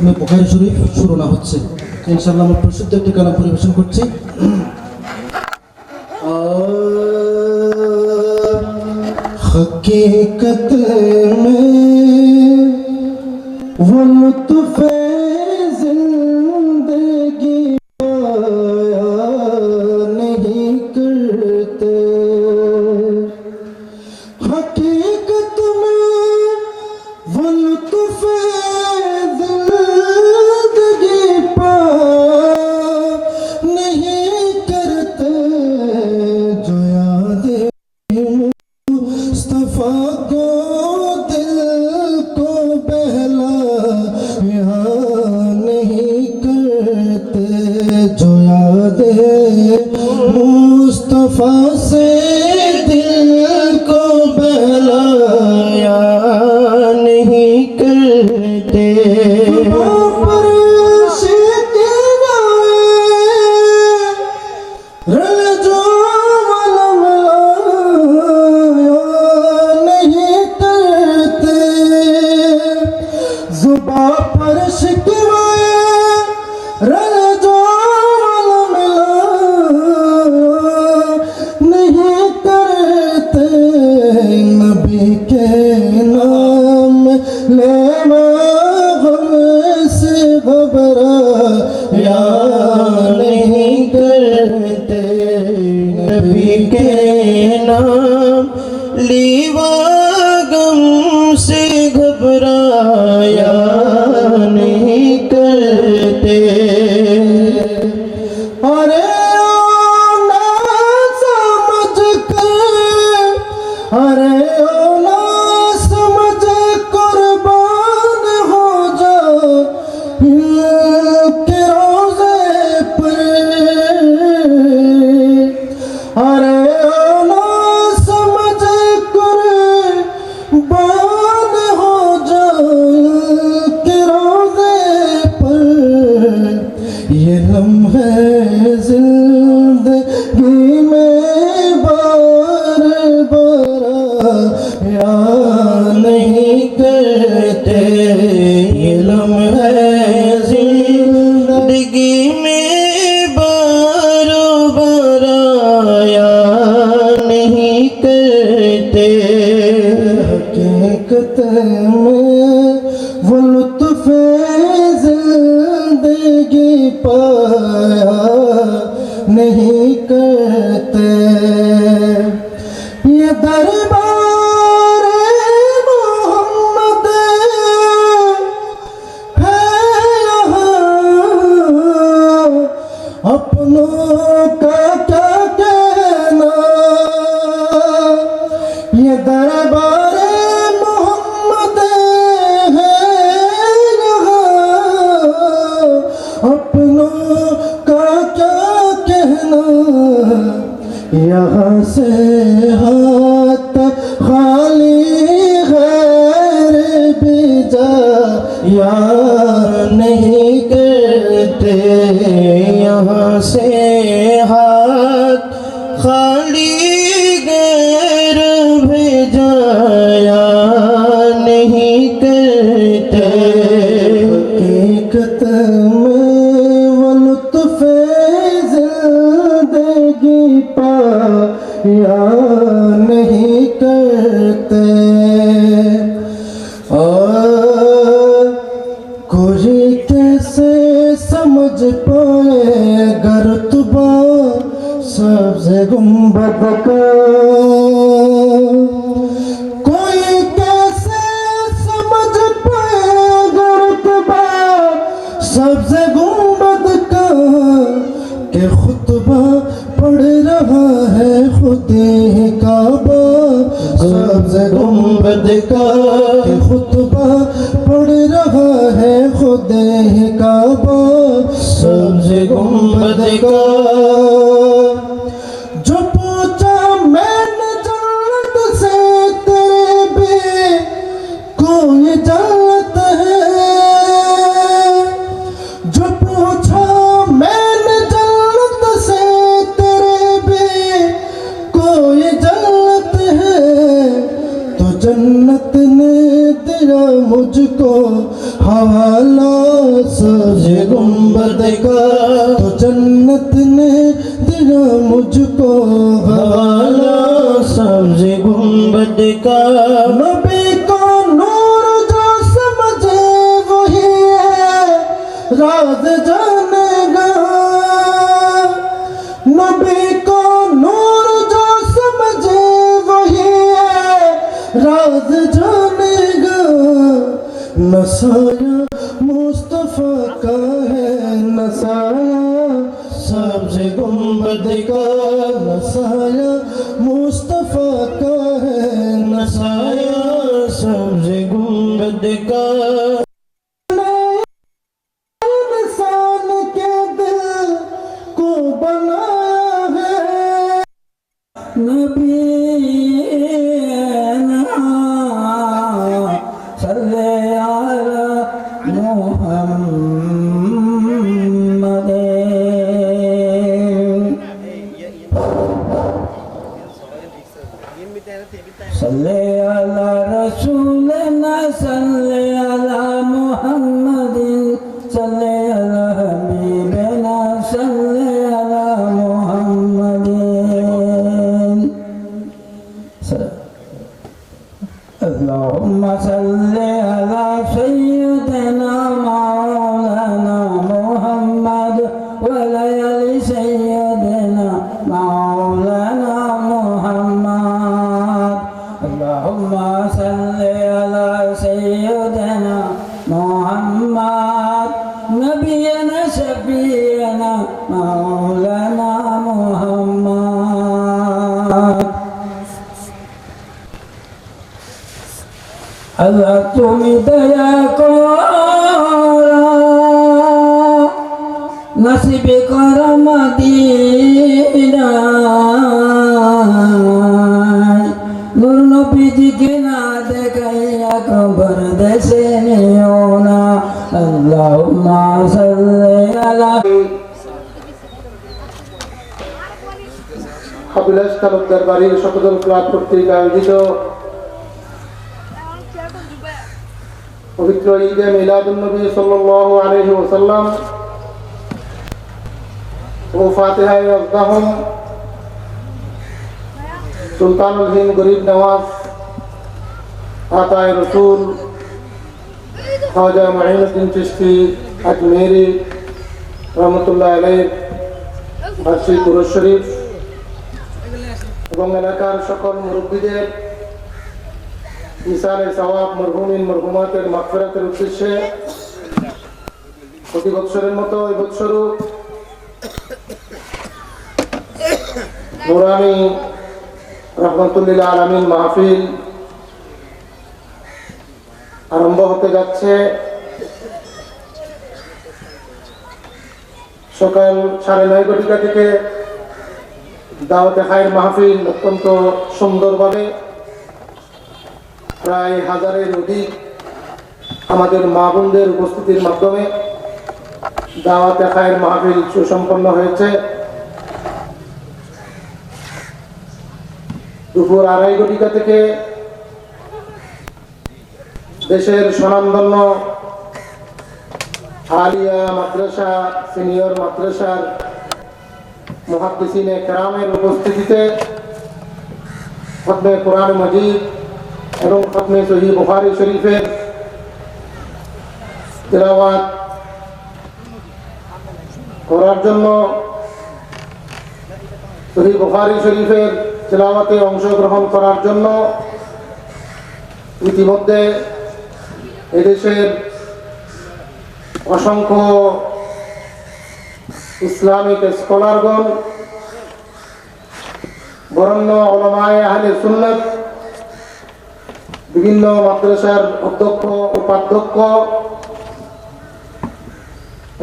প্রথমে বুখারী শরীফ শুরু না হচ্ছে। ইনশাআল্লাহ আমরা প্রসিদ্ধ একটি কালাম পরিবেশন করছি। हकीकत में वो लुत्फ़ ज़िंदगी पाया नहीं करते। हकीकत में वो लुत्फ़ ज़िंदगी पाया नहीं करते जो याद मुस्तफा को दिल को बहलाया नहीं करते। जो याद मुस्तफा से दिल को बहलाया नहीं करते। पर शिकवा रल जो जुबा पर शिकवाए रल जो नहीं करते। नबी के नाम ले से घबराया नहीं करते। नबी के नाम लीवा गम से घबराया नहीं करते। अरे ना समझ कर, अरे ना समझ कुर्बान हो जा के रोज़े पर। अरे ना समझ कुर्बान हो जा के रोज़े पर। ये लम्हे ज़िंदगी में बार बार या नहीं करते। ये लम्हे ज़िंदगी में बार बार या नहीं करते। हकीकत में वो लुत्फ़ ज़िंदगी पाया नहीं करते। ये दरबार मोहम्मद है यहाँ, अपनों का क्या कहना। ये दरबार मोहम्मद है यहाँ, अपनों का क्या कहना। यहाँ से हाथ खाली गैर भेजा या नहीं करते। यहाँ से हाथ खाली गैर भेजाया नहीं करते। हकीकत में वो लुत्फ़ ज़िंदगी पाया नहीं करते। और कोई कैसे समझ पाए गरतबा सब्ज़ गुंबद का। कोई कैसे समझ पाए गरतबा सब्ज़ गुंबद का। के खुतबा पढ़ रहा है खुदे काबा सब्ज़ गुंबद का। के खुतबा पढ़ रहा है खुदे काबा सब्ज़ गुंबद का। जो पूछा मैंने जन्नत से तेरे भी कोई जन्नत है। जो पूछा मैंने जन्नत से तेरे भी कोई जन्नत है। तो जन्नत ने दिया मुझको हवाला देखा तो जन्नत ने दिया मुझको हवाला सब्ज़ गुंबद का नबी को नूर जो समझे वही है राज जानेगा नबी को नूर जो समझे वही है राज जानेगा नसाया मुस्तफा का है नसाया सब्ज़ गुंबद का नसाया मुस्तफा का है नसाया सब्ज़ गुंबद का इंसान के दिल को बनाया है नबी सल्ले अला रसूलना सल्ले अला मुहम्मदिन सल्ले अला हबीबना सल्ले अला मुहम्मदिन अल्लाहुम्मा सल्ले अला सय्यिदना मौलाना मुहम्मद व अला आलि सय्यिदना मौलाना मुहम्मद अल्लाहुम्मा सल्ले अला सय्यिदना मुहम्मद नबियना शफीअना मौलाना मुहम्मद अल्लाह তুমি দয়া করো নসিবে করো মদিনা নূর নবীজিকে না দেখাইয়া কবর দেশে নিও না আল্লাহুম্মা সাল্লি আলা হাবিলাস তালুকদার বাড়ির সকল ক্লাব কর্তৃক আয়োজিত পবিত্র ঈদে মিলাদুন নবী সাল্লাল্লাহু আলাইহি ওয়াসাল্লাম ও ফাতিহায়ে আযহাম সুলতানুল হিন্দ গরিব নওয়াজ আতায়ে রসুল খাজা মাইনুদ্দিন চিশতি আজমেরি রহমতুল্লাহ আলাইহি বার্ষিক দুরূদ শরীফ এবং এলাকার সকল মুরব্বীদের মিসালে সওয়াব মরহুমিন মরহুমাতের মাগফিরাতের উদ্দেশ্যে প্রতি বছরের মতো এই বছরও নুরানি রহমতুল্লিল আলামিন মাহফিল আরম্ভ হতে যাচ্ছে। সকাল 9:30 থেকে দাওয়াতে খায়ের মাহফিল অত্যন্ত সুন্দরভাবে প্রায় 1000-এর অধিক আমাদের মা বোনদের উপস্থিতির মাধ্যমে দাওয়াতে খায়ের মাহফিল সুসম্পন্ন হয়েছে। দুপুর 2:30 থেকে দেশের স্বনামধন্য আলিয়া মাদ্রাসা সিনিয়র মাদ্রাসার মুহাদ্দিসিনে কেরামের উপস্থিতিতে খতমে কোরআন মাজিদ এবং খতমে সহিহ বুখারী শরীফের তিলাওয়াত করার জন্য সহিহ বুখারী শরীফের তিলাওয়াতে অংশগ্রহণ করার জন্য ইতিমধ্যে এদেশের অসংখ্য ইসলামিক স্কলারগণ বরেণ্য উলামায়ে আহলে সুন্নাত বিভিন্ন মাদ্রাসার অধ্যক্ষ উপাধ্যক্ষ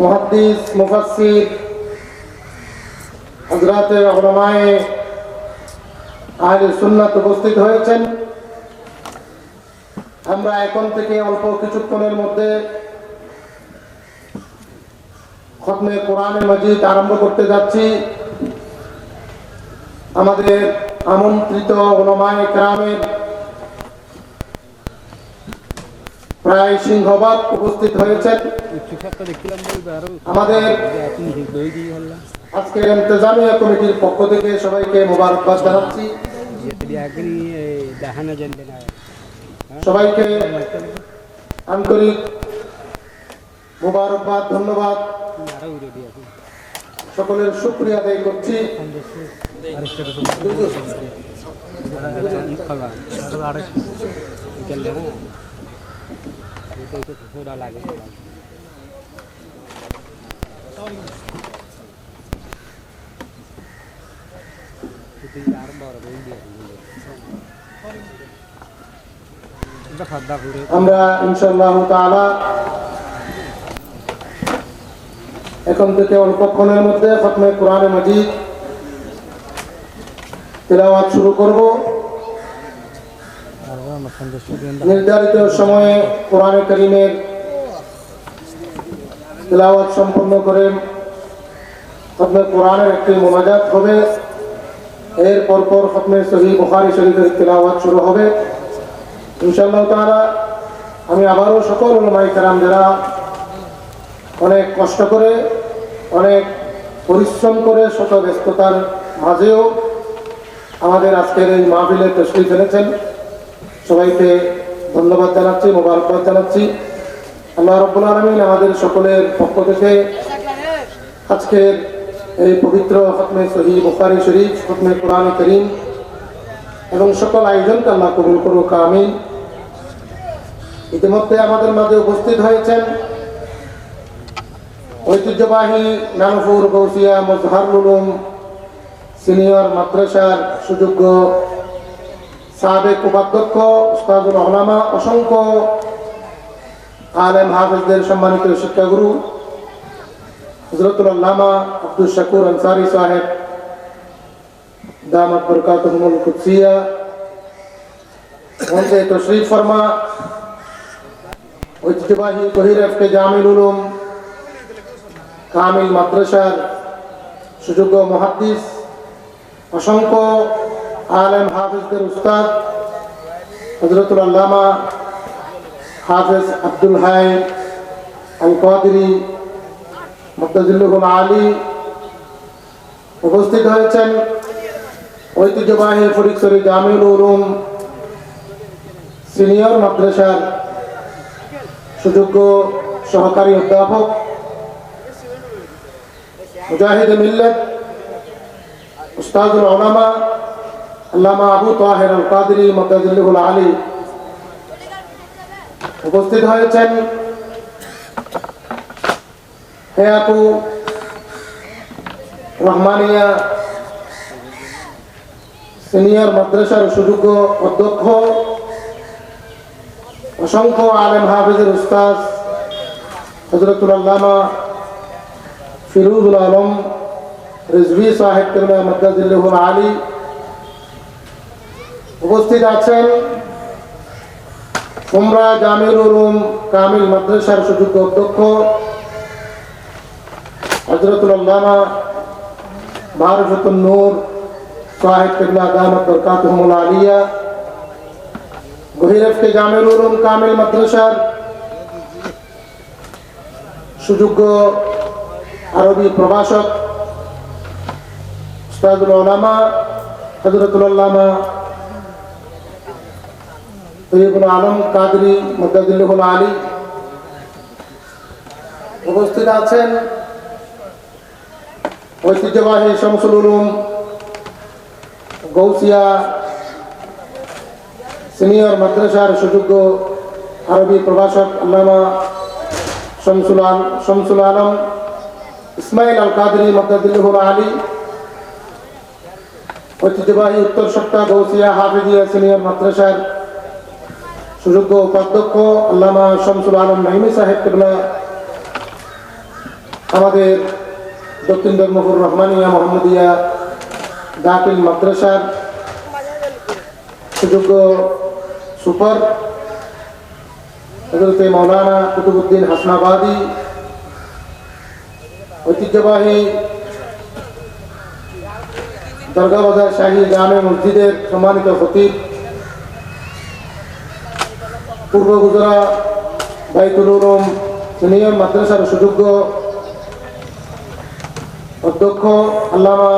মুহাদ্দিস মুফাসসির হযরতে উলামায়ে আহলে সুন্নাত উপস্থিত হয়েছেন। আমরা এখন থেকে অল্প কিছুক্ষণের মধ্যে খতমে কোরআন মাজিদ আরম্ভ করতে যাচ্ছি। আমাদের আমন্ত্রিত উলামায়ে কেরামের প্রায় সিংহভাগ উপস্থিত হয়েছেন। আমাদের আজকের ইন্তজামিয়া কমিটির পক্ষ থেকে সবাইকে মোবারকবাদ জানাচ্ছি। সবাইকে আন্তরিক মোবারকবাদ, ধন্যবাদ, সকলের শুকরিয়া আদায় করছি। আমরা ইনশাআল্লাহ তাআলা এখন থেকে অল্পক্ষণের মধ্যে খতমে কোরআনে মাজিদ তেলাওয়াত শুরু করব। নির্ধারিত সময়ে কোরআনে কারীমের তেলাওয়াত সম্পন্ন করে খতমে কোরআনের একটি মোনাজাত হবে। এর পরপর খতমে সহিহ বুখারী শরীফের তেলাওয়াত শুরু হবে ইনশাআল্লাহ তাআলা। আমি আবারও সকল উলামায়ে কেরাম যারা অনেক কষ্ট করে, অনেক পরিশ্রম করে, শত ব্যস্ততার মাঝেও আমাদের আজকের এই মাহফিলে তশরিফ এনেছেন, সবাইকে ধন্যবাদ জানাচ্ছি, মোবারকবাদ জানাচ্ছি। আল্লাহ রাব্বুল আলামিন আমাদের সকলের পক্ষ থেকে আজকের এই পবিত্র খতমে সহিহ বুখারী শরীফ, খতমে কোরআন কারীম এবং সকল আয়োজনকে আল্লাহ কবুল করুক, আমিন। ইতিমধ্যে আমাদের মাঝে উপস্থিত হয়েছেন ঐতিহ্যবাহী নানুপুর গৌসিয়া মজহারুল উলুম সিনিয়র মাদ্রাসার সুযোগ্য সাবেক উপাধ্যক্ষ উস্তাদুল উলামা, অসংখ্য আলেম হাফেজদের সম্মানিত শিক্ষাগুরু হযরতুল আল্লামা আব্দুল শাকুর আনসারী সাহেব দামাত বরকাতুহুমুল কুদসিয়া, মঞ্চে তশরিফ ফরমা ঐতিহ্যবাহী গহিরফকে জামিল উলুম কামিল মাদ্রাসার সুযোগ্য মুহাদ্দিস, অসংখ্য আলেম হাফেজদের উস্তাদ হযরতুল আল্লামা হাফেজ আব্দুল হাই আল কাদেরী মুক্তাদিল্লুহুল আলী উপস্থিত হয়েছেন। ঐতিহ্যবাহী ফটিকছড়ি জামিউল উলুম সিনিয়র মাদ্রাসার সুযোগ্য সহকারী অধ্যাপক মুজাহিদ মিল্লাত উস্তাদুল উলামা আল্লামা আবু তাহের আল কাদেরী মুক্তাদিল্লুহুল আলী উপস্থিত হয়েছেন। হেয়াতু রহমানিয়া সিনিয়র মাদ্রাসার সুযোগ্য অধ্যক্ষ, অসংখ্য আলেম হাফেজের উস্তাদ হযরতুল আল্লামা ফিরোজুল আলম রিজভী সাহেব কেবলা মুক্তাদিল্লুহুল আলী উপস্থিত আছেন। কুমরা জামিউল উলুম কামিল মাদ্রাসার সুযোগ্য অধ্যক্ষ হযরতুল আল্লামা মারিফাতুন নূর সাহেব কেবলা দামাত বরকাতুহুমুল আলিয়া, গহিরফকে জামিউল উলুম কামিল মাদ্রাসার সুযোগ্য আরবি প্রভাষক উস্তাদুল উলামা হযরতুল আল্লামা তৈয়বুল আলম কাদেরী মুক্তাদিল্লুহুল আলী উপস্থিত আছেন। ঐতিহ্যবাহী শামসুল উলুম গৌসিয়া সিনিয়র মাদ্রাসার সুযোগ্য আরবি প্রভাষক আল্লামা শামসুল আলম ইসমাইল আল কাদেরী মুক্তাদিল্লুহুল আলী, ঐতিহ্যবাহী উত্তর সপ্তাহ গৌসিয়া হাফিজিয়া সিনিয়র মাদ্রাসার সুযোগ্য উপাধ্যক্ষ আল্লামা শামসুল আলম নাইমি সাহেব কেবলা, আমাদের দক্ষিণ ধর্মপুর রহমানিয়া মোহাম্মদিয়া দাখিল মাদ্রাসার সুযোগ্য সুপার হযরতে মাওলানা কুতুবউদ্দিন হাসনাবাদী, ঐতিহ্যবাহী দরগা বাজার শাহী জামে মসজিদের সম্মানিত খতিব, পূর্ব গুজরা বাইতুল উলুম সিনিয়র মাদ্রাসার সুযোগ্য অধ্যক্ষ আল্লামা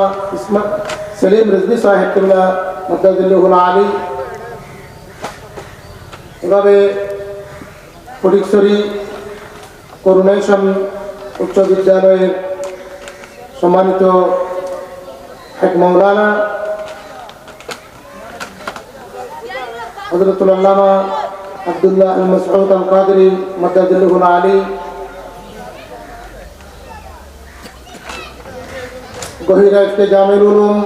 সেলিম রিজভী সাহেব কিবলা মাদ্দাজিল্লাহুল আলী, এভাবে ফটিকছড়ি করুণেশন উচ্চ বিদ্যালয়ের সম্মানিত এক মৌলানা হযরতুল আল্লামা আব্দুল্লাহ আল মাসউদ আল কাদরি মাদ্দাজিল্লাহুল আলী, গহিরা জামিল উলুম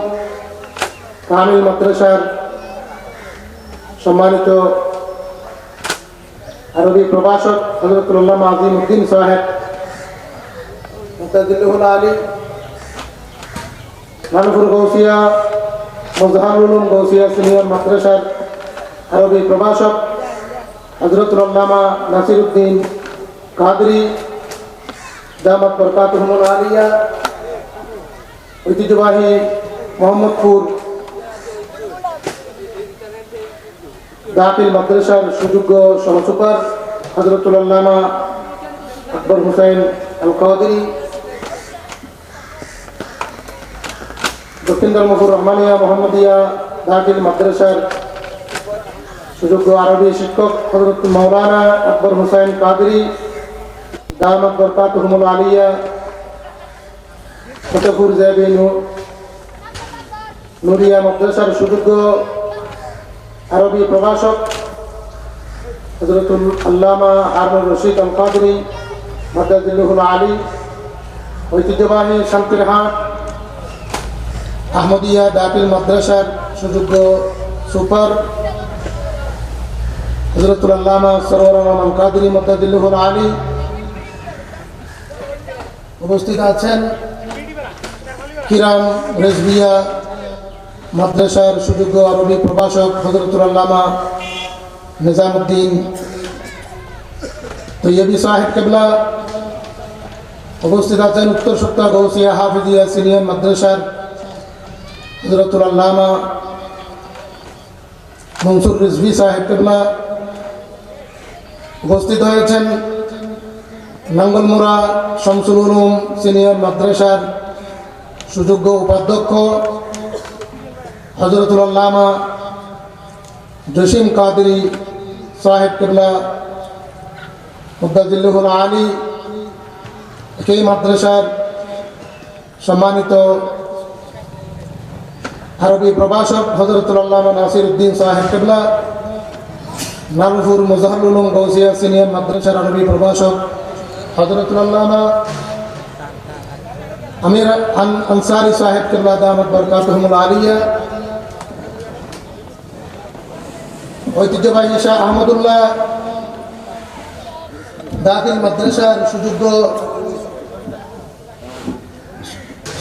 কামিল মাদ্রাসার সম্মানিত আরবি প্রভাষক হযরতুল আল্লামা আজিমউদ্দিন সাহেব মাদ্দাজিল্লাহুল আলী, নানপুর গৌসিয়া মজহারুল উলুম গৌসিয়া সিনিয়র মাদ্রাসার আরবি প্রভাষক হযরতুল আল্লামা নাসিরউদ্দিন কাদরি দামাত বরকাতুহুল আলিয়া, ঐতিহ্যবাহী মোহাম্মদপুর দাখিল মাদ্রাসার সুযোগ্য সহসুপার হযরতুল আল্লামা আকবর হুসাইন আল কাদরি, দক্ষিণ ধর্মপুর রহমানিয়া মোহাম্মদিয়া দাখিল মাদ্রাসার সুযোগ্য আরবি শিক্ষক হযরত মাওলানা আকবর হুসাইন কাদরি দামাত বরকাতুহুল আলিয়া, ফতেপুর জেবি নুরিয়া মাদ্রাসার সুযোগ্য আরবি প্রভাষক হযরতুল আল্লামা হারুন রশিদ আল কাদরি মাদ্দাজিল্লাহুল আলী, ঐতিহ্যবাহী শান্তিরহাট আহমদিয়া দাখিল মাদ্রাসার সুযোগ্য সুপার হযরতুল আল্লামা সরওয়ার রহমান কাদরি মাদ্দাজিল্লাহুল আলী, উপস্থিত আছেন কিরাম রেজবিয়া মাদ্রাসার সুযোগ্য আরবি প্রভাষক হযরতুল আল্লামা নিজামউদ্দিন তৈয়বী সাহেব কিবলা, উপস্থিত আছেন উত্তর সত্তা গৌসিয়া হাফিজিয়া সিনিয়র মাদ্রাসার হযরতুল আল্লামা মনসুর রিজভী সাহেব কিবলা, উপস্থিত হয়েছেন নাঙ্গলমুড়া শামসুল উলুম সিনিয়র মাদ্রাসার সুযোগ্য উপাধ্যক্ষ হযরতুল আল্লামা জসিম কাদরি সাহেব কিবলা মাদ্দাজিল্লাহুল আলী, এই মাদ্রাসার সম্মানিত আরবি প্রভাষক হযরতুল আল্লামা নাসিরউদ্দিন সাহেব কিবলা, নানপুর মজহারুল উলুম গৌসিয়া সিনিয়র মাদ্রাসার আরবি প্রভাষক হযরতুল আল্লামা আমির আনসারি সাহেব কিবলা দামাত বরকাতুহুল আলিয়া, ঐতিহ্যবাহী শাহ আহমদুল্লাহ দাখিল মাদ্রাসার সুযোগ্য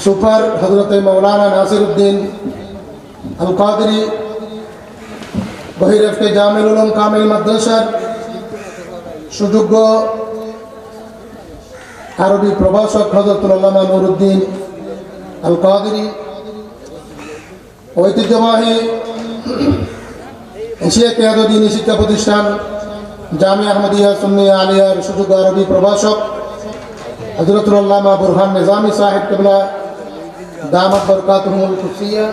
সুপার হযরত মাওলানা নাসিরউদ্দিন আল কাদরি, বহিরেফতে জামিল উলুম কামিল মাদ্রাসার সুযোগ্য আরবি প্রভাষক হযরতুল আল্লামা নুরউদ্দিন আল কাদরি, ঐতিহ্যবাহী এশিয়া কেয়াদো দ্বীনি শিক্ষা প্রতিষ্ঠান জামিয়া আহমদিয়া সুন্নিয়া আলিয়ার সুযোগ্য আরবি প্রভাষক হযরতুল আল্লামা বুরহান নিজামী সাহেব কিবলা দামাত বরকাতুহুল কুদসিয়া।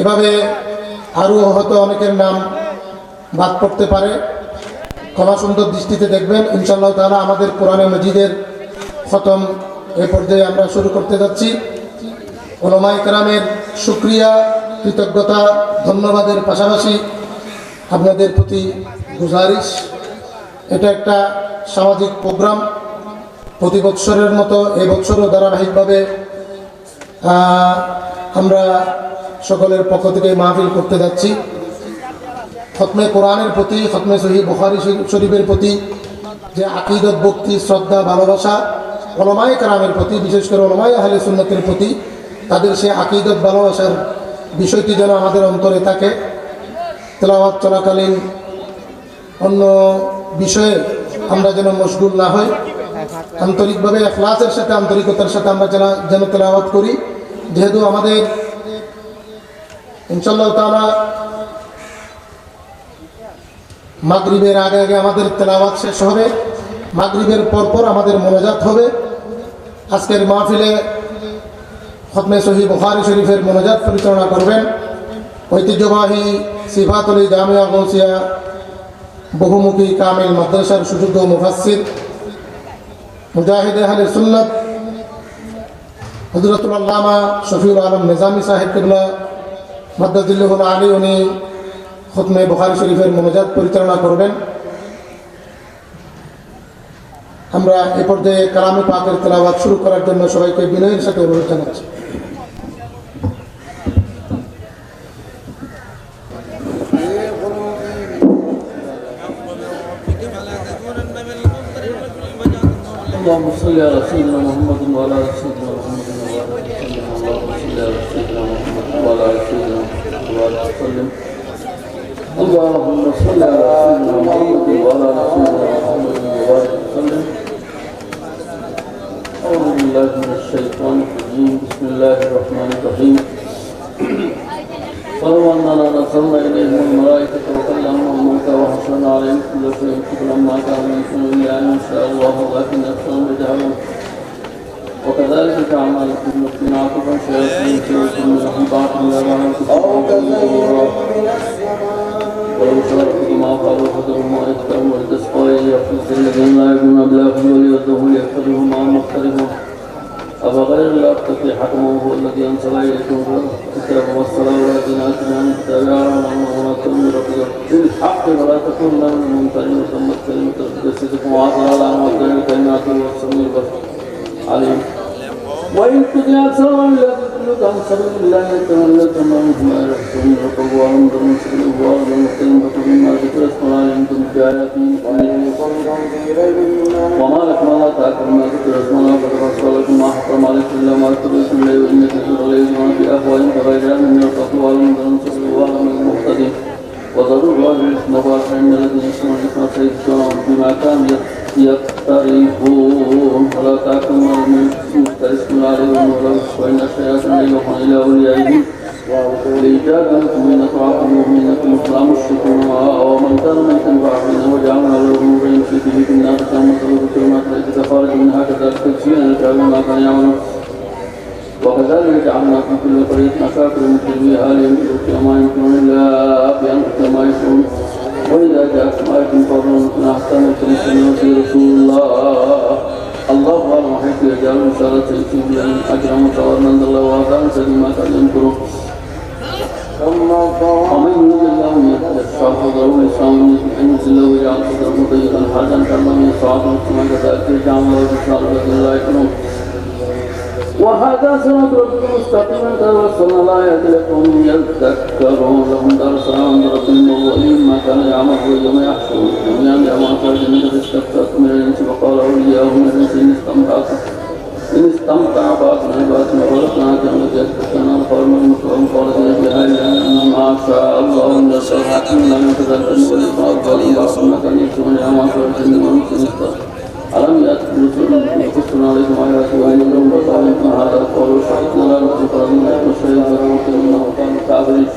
এভাবে আরও হয়তো অনেকের নাম বাদ পড়তে পারে, ক্ষমা সুন্দর দৃষ্টিতে দেখবেন। ইনশাআল্লাহ তাআলা আমাদের কোরআনে মজিদের খতম এ পর্যায়ে আমরা শুরু করতে যাচ্ছি। উলামায়ে কেরামের শুকরিয়া, কৃতজ্ঞতা, ধন্যবাদের পাশাপাশি আপনাদের প্রতি গুজারিশ, এটা একটা সামাজিক প্রোগ্রাম। প্রতি বৎসরের মতো এই বছরও ধারাবাহিকভাবে আমরা সকলের পক্ষ থেকে মাহফিল করতে যাচ্ছি। খতমে কোরআনের প্রতি, খতমে সহিহ বুখারী শরীফের প্রতি যে আকীদত, ভক্তি, শ্রদ্ধা, ভালোবাসা, উলামায়ে কেরামের প্রতি, বিশেষ করে উলামায়ে আহলে সুন্নাতের প্রতি তাদের সেই আকীদত, ভালোবাসার বিষয়টি যেন আমাদের অন্তরে থাকে। তেলাওয়াত চলাকালীন অন্য বিষয়ে আমরা যেন মশগুল না হই, আন্তরিকভাবে ইখলাসের সাথে, আন্তরিকতার সাথে আমরা যেন তেলাওয়াত করি। যেহেতু আমাদের ইনশাআল্লাহ তাআলা মাগরিবের আগে আগে আমাদের তেলাওয়াত শেষ হবে, মাগরিবের পরপর আমাদের মোনাজাত হবে। আজকের মাহফিলে খতমে সহিহ বুখারী শরীফের মোনাজাত পরিচালনা করবেন ঐতিহ্যবাহী সিফাতুল জামিয়া গৌসিয়া বহুমুখী কামিল মাদ্রাসার সুযোগ্য মুফাসসির মুজাহিদ আহলে সুন্নাত হযরতুল আল্লামা শফিউল আলম নিজামী সাহেব কিবলা মাদ্দাজিল্লাহুল আলী, উনি খতমে বুখারী শরীফের মোনাজাত পরিচালনা করবেন। আমরা এ পর্যায়ে কালামে পাকের তেলাওয়াত শুরু করার জন্য সবাইকে বিনয়ের সাথে অনুরোধ জানাচ্ছি। اللهم صل على سيدنا محمد وعلى ال سيدنا محمد اللهم صل على سيدنا محمد وعلى ال سيدنا محمد وسلم. اللهم صل على سيدنا محمد وعلى ال سيدنا محمد وسلم. أعوذ بالله من الشيطان الرجيم. بسم الله الرحمن الرحيم. ولو أننا نزلنا إليهم الملائكة وكلمهم الموتى وحشرنا عليهم كل شيء قبلا ما كان يمكن إلا أن يشاء الله ولكن أكثرهم يجهلون. وكذلك جعلنا لكل نبي عاقبا شياطين يخرجون من بعض إلى بعض ولو شركوا ما قالوا فذرهم ما يفترون ولتسقى يحفظ الذين لا يؤمنون بالله وليردهم ليحفظهم ما مختلفون. أفغير الله تقي حكمه هو الذي أنزل إليكم الكتاب والصلاة والذين آتيناهم الكتاب يعلمون أنه منزل من ربك بالحق ولا تكونن من الممترين وتمت كلمة ربك صدقا وعدلا على مقدار كلماته والسميع البصير عليم. وإن تطع أكثر من لا تدلك عن سبيل الله يتولى تمامهم ما يحسنون وقوارهم ذرهم سبيل وارضا مختلف فكل ما ذكر اسم الله يمكن بآياته وما لكم لا تأكلون ما ذكر اسم الله فقد رسول لكم ما حرم عليكم إلا ما اتبعتم لا وإن كثير لا يؤمنون بأهوائهم فغير من القتل وارضا سبيل وارضا مختلف وضروا الواجب الاسم واسع من الذين يسمعون الاسم سيجزون بما كانوا يقترفون ولا تأكلوا من اسم عليهم ولو وإن الشياطين ليوحون إلى أوليائهم ليجادلكم إن تعاقبوا منكم إسلام الشكر ومن كان ميتا فأحييناه وجعلنا له نورا يمشي به في الناس كما مثله بالكلمات التي تخرج منها كذلك تجزينا الكافرين ما كانوا يعملون. وكذلك جعلنا في كل قرية أكابر مجرمي أهلهم يؤتون ما يمكنون إلا بأنفسهم ما يشعرون. وإذا جاءتكم آية فاضلوا أحسن تمسكوا في رسول الله أعلم حيث يجعل رسالة يؤتيه بأن أجرا متورا عند الله وآثارا سليما كان ينكرون. ومن يريد الله أن يشرح صدره للإسلام ينزل له ويجعل صدره ضيقا حرجا كأنما يصعد من السماء كذلك يجعل الله بشرى الذين لا يؤمنون. وهذا صراط ربك مستقيما كما وصلنا الآيات لقوم يذكرون لهم دار السلام عند ربهم ووليهم ما كان يعمل يوم يحشرون جميعا يوم خرج من استفتاكم من الإنس وقال أولياؤهم من الإنس إن استمتع بعضنا ببعضنا ورثنا كما يذكرنا القوم المسلمون خالدين فيها إلا ما شاء الله إن شاء حكمنا من كذلك نولي بعضنا كان يكتبون يوم خرج من الإنس ألم يأتكم رسل يقصون عليكم آياتي وإن لهم بصائر هذا قالوا شهدنا لا نطيق من الشيء فنوكل منه كان كافرين.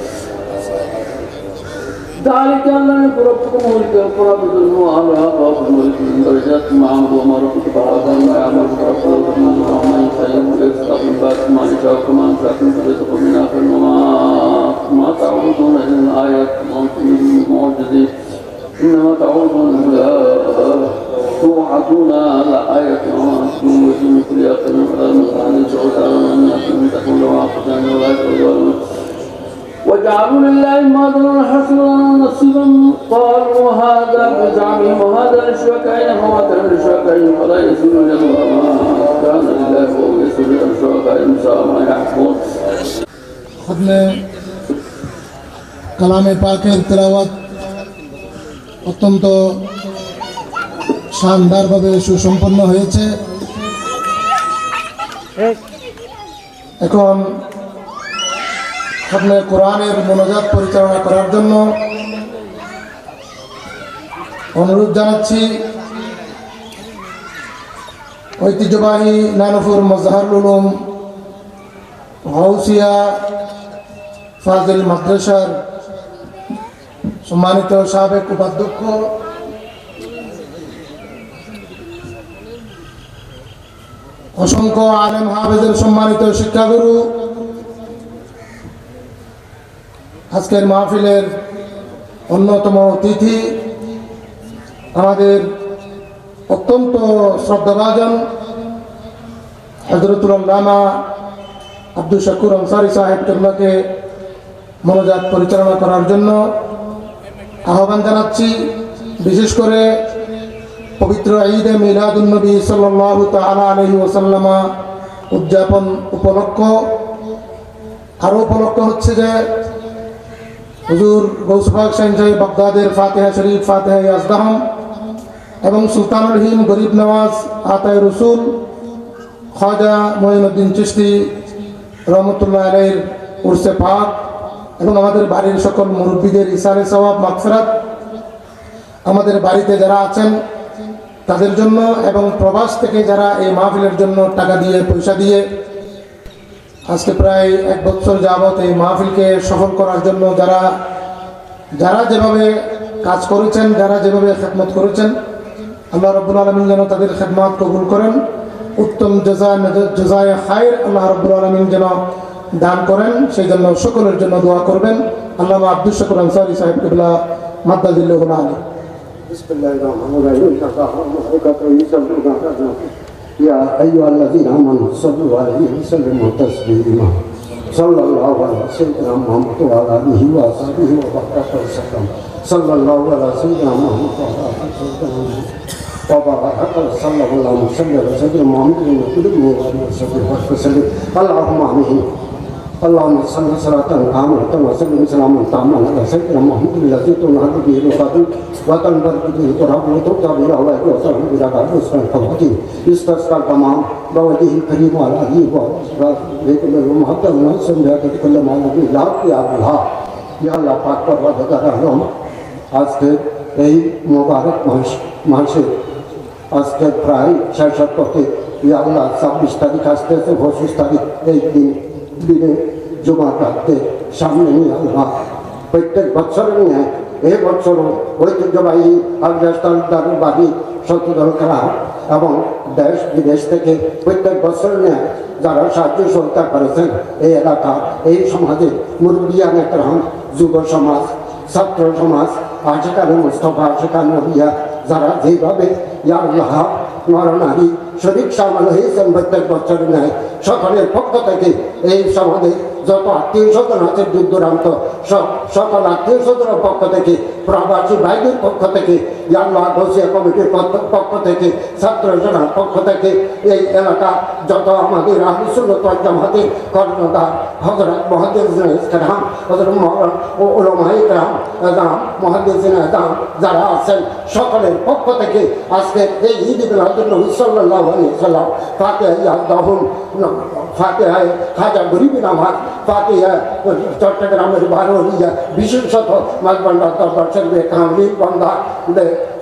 ذلك أن ربكم هو الكفر بظلم وأمر خوف ملك من درجات معه وما ربك فعلا ما يعمل ربكم وما يخيم ويستقبل بعد ما يشاء كما أنشأكم فرزقكم من آخر وما تعودون إلى الآيات وأنتم معجزين إنما تعودون توعدون على آية وأنتم وجن كل يقين فلا المسعى تعالى أن يكون تكون له عقدان ولا يقولون وجعلوا لله ما ظنوا حسنا نصيبا قالوا هذا بزعمهم وهذا لشركائنا وما كان لشركائهم فلا يزول لهم ما كان لله وهو يزول لشركائهم ساء ما يحكمون. খতমে কালামে পাকের তেলাওয়াত অত্যন্ত শানদারভাবে সুসম্পন্ন হয়েছে। এখন খতমে কোরআনের মোনাজাত পরিচালনা করার জন্য অনুরোধ জানাচ্ছি ঐতিহ্যবাহী নানুপুর মজহারুল উলুম গাউসিয়া ফাজিল মাদ্রাসার সম্মানিত সাবেক উপাধ্যক্ষ, অসংখ্য আলেম হাফেজের সম্মানিত শিক্ষাগুরু, আজকের মাহফিলের অন্যতম অতিথি, আমাদের অত্যন্ত শ্রদ্ধাভাজন হযরতুল আল্লামা আব্দুল শাকুর আনসারী সাহেব কেবলাকে মোনাজাত পরিচালনা করার জন্য আহ্বান জানাচ্ছি। বিশেষ করে পবিত্র ঈদে মিলাদুন নবী সাল্লাল্লাহু তাআলা আলাইহি ওয়াসাল্লাম উদযাপন উপলক্ষ হচ্ছে যে হুজুর গৌস পাক শাহী সাহেব বাগদাদের ফাতিহা শরীফ, ফাতিহা ইয়াজদাহাম এবং সুলতানুল হিন্দ গরিব নওয়াজ আতায়ে রসুল খাজা মঈনুদ্দিন চিশতি রহমতুল্লাহ আলাইহির উরসে পাক এবং আমাদের বাড়ির সকল মুরব্বীদের ইসারে সওয়াব মাগফিরাত আমাদের বাড়িতে যারা আছেন তাদের জন্য, এবং প্রবাস থেকে যারা এই মাহফিলের জন্য টাকা দিয়ে পয়সা দিয়ে আজকে প্রায় 1 বছর যাবত এই মাহফিলকে সফল করার জন্য যারা যেভাবে কাজ করেছেন, যারা যেভাবে খেদমত করেছেন, আল্লাহ রাব্বুল আলামিন যেন তাদের খেদমত কবুল করেন, উত্তম জাযায়ে খায়র আল্লাহ রাব্বুল আলামিন যেন দান করেন, সেই জন্য সকলের জন্য দোয়া করবেন। আল্লামা আব্দুল শাকুর আনসারী সাহেব কিবলা মাদ্দাজিল্লাহু আলাইহি। يا أيها الذين آمنوا صلوا عليه وسلموا تسليما صلى الله على سيدنا محمد وعلى آله وصحبه وبارك وسلم صلى الله على سيدنا محمد وعلى آله وبارك وسلم اللهم صل على سيدنا محمد وسلم اللهم آمين اللهم صل صلاة كاملة وسلم سلاما تاما على سيدنا محمد الذي تنهض به القدر وتنبت به القرب وتقطع به الهوائج وترحم به العباد وسلم الحكيم يستسقى التمام بوجهه الكريم وعلى آله وصحبه المحترم ونسلم بهذه كل ما نبي لا يا الله يا الله পাক পরওয়ারদিগার আলম, আজকে এই মোবারক মাসে আজকে প্রায় ৬৭ পথে ইয়া আল্লাহ ২৬ তারিখ আসতেছে, ২৫ তারিখ এই দিনে জুমার রাতে সামনে নিয়ে আল্লাহ প্রত্যেক বছর নিয়ে এই বছরও ঐতিহ্যবাহী আফগানিস্তান বাড়ি সত্যধর খেলা এবং দেশ বিদেশ থেকে প্রত্যেক বছর নিয়ে যারা সাহায্য সহযোগিতা করেছেন এই এলাকা, এই সমাজে মুরব্বিয়ান একরাম, যুব সমাজ, ছাত্র সমাজ, আশিকানে মুস্তফা, আশিকানে নবিয়া, যারা যেভাবে ইয়া আল্লাহ নরনারী শরীক সামিল হয়েছেন প্রত্যেক বছর নেয়, সকলের পক্ষ থেকে এই সমাজে যত আত্মীয় স্বজন আছে দূর দূরান্ত সকল আত্মীয় স্বজনের পক্ষ থেকে, প্রবাসী ভাইদের পক্ষ থেকে, আল্লাহ বসিয়া কমিটির পক্ষ থেকে, ছাত্র জনার পক্ষ থেকে, এই এলাকা যত আমাদের আহলে সুন্নাত ওয়াল জামাতের কর্ণধার হযরত মুহাদ্দিসিন ইসলাম, হযরত উলামায়ে কেরাম, মুহাদ্দিসিন আযম যারা আছেন সকলের পক্ষ থেকে আজকে এই ঈদ মিলাদুন নবী সাল্লাল্লাহু আলাইহি ওয়াসাল্লাম ফাতিহা ইয়াজদাহুম, ফাতিহা খাজা গরিব নওয়াজ, ফাতিহা চট্টগ্রামের বারোলিয়া, বিশেষত মাঝবান্ডার দরবার শরীফে কামরুল বান্দা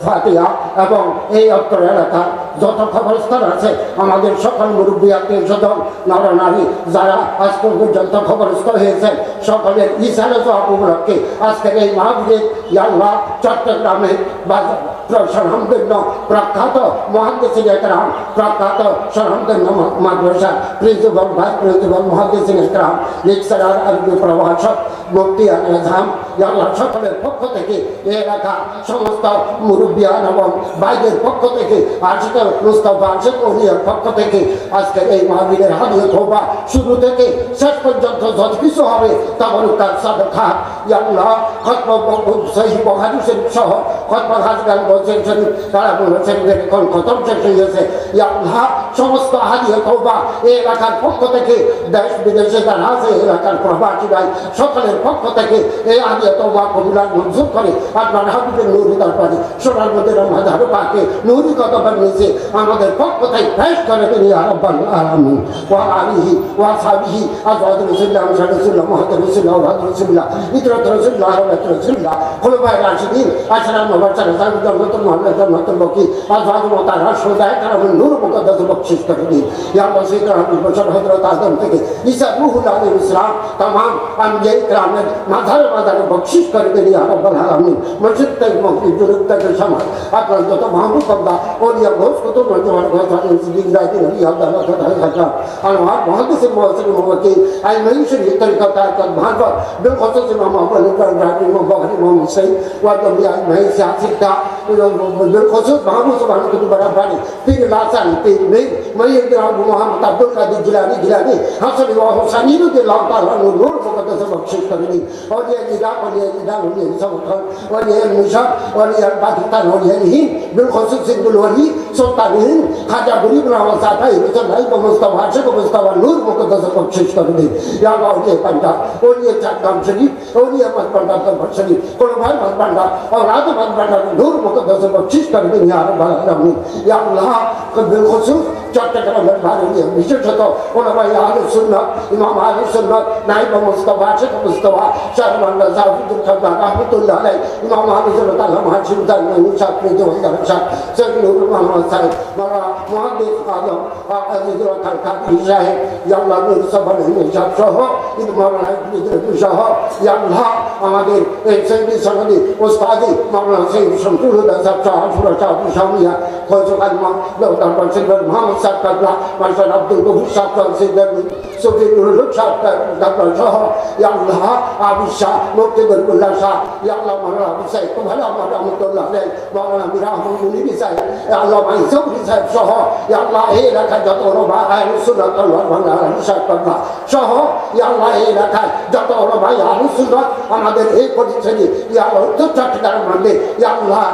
ফাতিহা এবং এই অত্র এলাকার যত খবরস্থান আছে আমাদের সকল মুরব্বী আত্মীয় স্বজন নরনারী যারা আজ পর্যন্ত খবরস্থ হয়েছেন সকলের ইশারা জবাব উপলক্ষে আজকের এই মাহফিলে ইয়া আল্লাহ চট্টগ্রামের স্বনামধন্য প্রখ্যাত মুহাদ্দিসিন ইকরাম, প্রখ্যাত স্বনামধন্য মাদ্রাসা প্রিন্সিপাল, ভাইস প্রিন্সিপাল, মুহাদ্দিসিন ইকরাম, লেকচারার, আরবি প্রভাষক, মুফতি আজম, ইয়া আল্লাহ সকলের পক্ষ থেকে এই এলাকা সমস্ত মুরব্বিয়ান এবং ভাইদের পক্ষ থেকে, আশিকুল মুস্তাফা, আশিক ওলিয়ার পক্ষ থেকে আজকের এই মাহফিলের হাদিয়া তওবা শুরু থেকে শেষ পর্যন্ত যত কিছু হবে তাবারুকাত সাদাকা ইয়া আল্লাহ খতম সহিহ বুখারী শরীফ সহ খতম হাদিস বলছেন শরীফ তারা বলেছেন যে এখন খতম শেষ হয়েছে, ইয়া আল্লাহ সমস্ত হাদিয়া তওবা এই এলাকার পক্ষ থেকে, দেশ বিদেশে যারা আছে এলাকার প্রবাসী ভাই সকলের পক্ষ থেকে এই হাদিয়া তওবা কবুলার মঞ্জুর করে আপনার হাবিবের নূরি দরবারে সোনার মধ্যে মাঝারু পাকে নূরি কতবার নিচে আমাদের পক্ষ থেকে পেশ করে তিনি রাব্বাল আলামিন ওয়া আলিহি ওয়া সাহবিহি আজওয়াজ রাসূলুল্লাহ সাল্লাল্লাহু মুহাম্মদ রাসূলুল্লাহ ওয়া রাসূলুল্লাহ ইতরাত রাসূলুল্লাহ ওয়া রাসূলুল্লাহ খুলাফায়ে রাশিদিন আশরাফ মুবাশশিরিন জান্নাতুল মুআল্লা জান্নাতুল বাকি আজওয়াজ মুতাহহারা সুদায়ে কারামুন নূর মুকদ্দাস বখশিশ করে দিন ইয়া আল্লাহ সাইয়্যিদুনা বশর হযরত আদম থেকে ঈসা রূহুল আলাইহিস সালাম तमाम আম্বিয়া ইকরামের মাঝারে बख्शिश कर दे या रब्बल आलमीन मस्जिद तक मौकी जुरूरत तक शमा अकल जो महमूद बंदा और ये गोश को तो नौजवान को साथ जिंदा की नबी अल्लाह का खजा अनवार बहुत से मौसम मौके आई नहीं से ये तरीका का भागवा बिलखुसूस इमाम अबू हनीफा राजी मुबारक इमाम हुसैन व नबी आई नहीं से हासिल था बिलखुसूस महमूद सुभान को बराबर फिर लासान फिर मैं इधर अबू मोहम्मद अब्दुल कादिर जिलानी हसन व हुसैनी के लाता नूर मुकद्दस बख्शिश करेंगे और ये निदा और ये सब और ये मुशा और ये पाकिस्तान और ये ही बिलखुसूस सिंधुल वली सुल्तान हिंद खाजा गरीब नवाज साथा इधर नहीं को मुस्तफा से को मुस्तफा नूर मुकद्दस बख्शिश करेंगे या और ये पंजाब और ये चाकम शरीफ और ये मत पंडा का शरीफ कुर्बान मत पंडा और रात मत पंडा नूर मुकद्दस बख्शिश करेंगे या रब्बल आलमीन या अल्लाह बिलखुसूस चट्टग्राम में विशेषतः उलमा अहले सुन्नत इमाम अहले सुन्नत नाइब मुस्तफा शेख मुस्तफा शरमंदा साफी खदा रहमतुल्लाह अलैह इमाम अहले सुन्नत अल्लाह हाशिम दान मुसाफ में जो अंदर शाह शेख नूर मोहम्मद साहब मारा मुहद्दिस आलम अजीज व खलका साहब या अल्लाह मेरे सबर में शाह हो इन मौलाना इब्न शाह या अल्लाह আমাদের এই সৈয়দ সনদি ওস্তাদি মাওলানা সৈয়দ শমসুল হুদা সাহেব শাহপুরা শাহপুর শামিয়া খোঁজো আলমা লওদার পাশে মোহাম্মদ সাহেব কাবলা মাস্টার আব্দুল গফুর সাহেব সিদ্দার সুফি নুরুল সাহেব কাবলা সহ ইয়া আল্লাহ আবু শাহ মুফতি বরকুল্লাহ শাহ ইয়া আল্লাহ মাওলানা আবু সাহেব কুবলা মাওলানা রহমাতুল্লাহ আলাইহি মাওলানা মিরাহুল মুনিবি সাহেব ইয়া আল্লাহ মাইসুফ সাহেব সহ ইয়া আল্লাহ এই রাখা যত ওলমা আহলে সুন্নাত ওয়াল জামাত সাহেব কাবলা সহ ইয়া আল্লাহ এই রাখা যত ওলমা আহলে সুন্নাত আমাদের এই পরিচয় ইয়া আল্লাহ উত্তর চট্টগ্রামের মধ্যে ইয়া আল্লাহ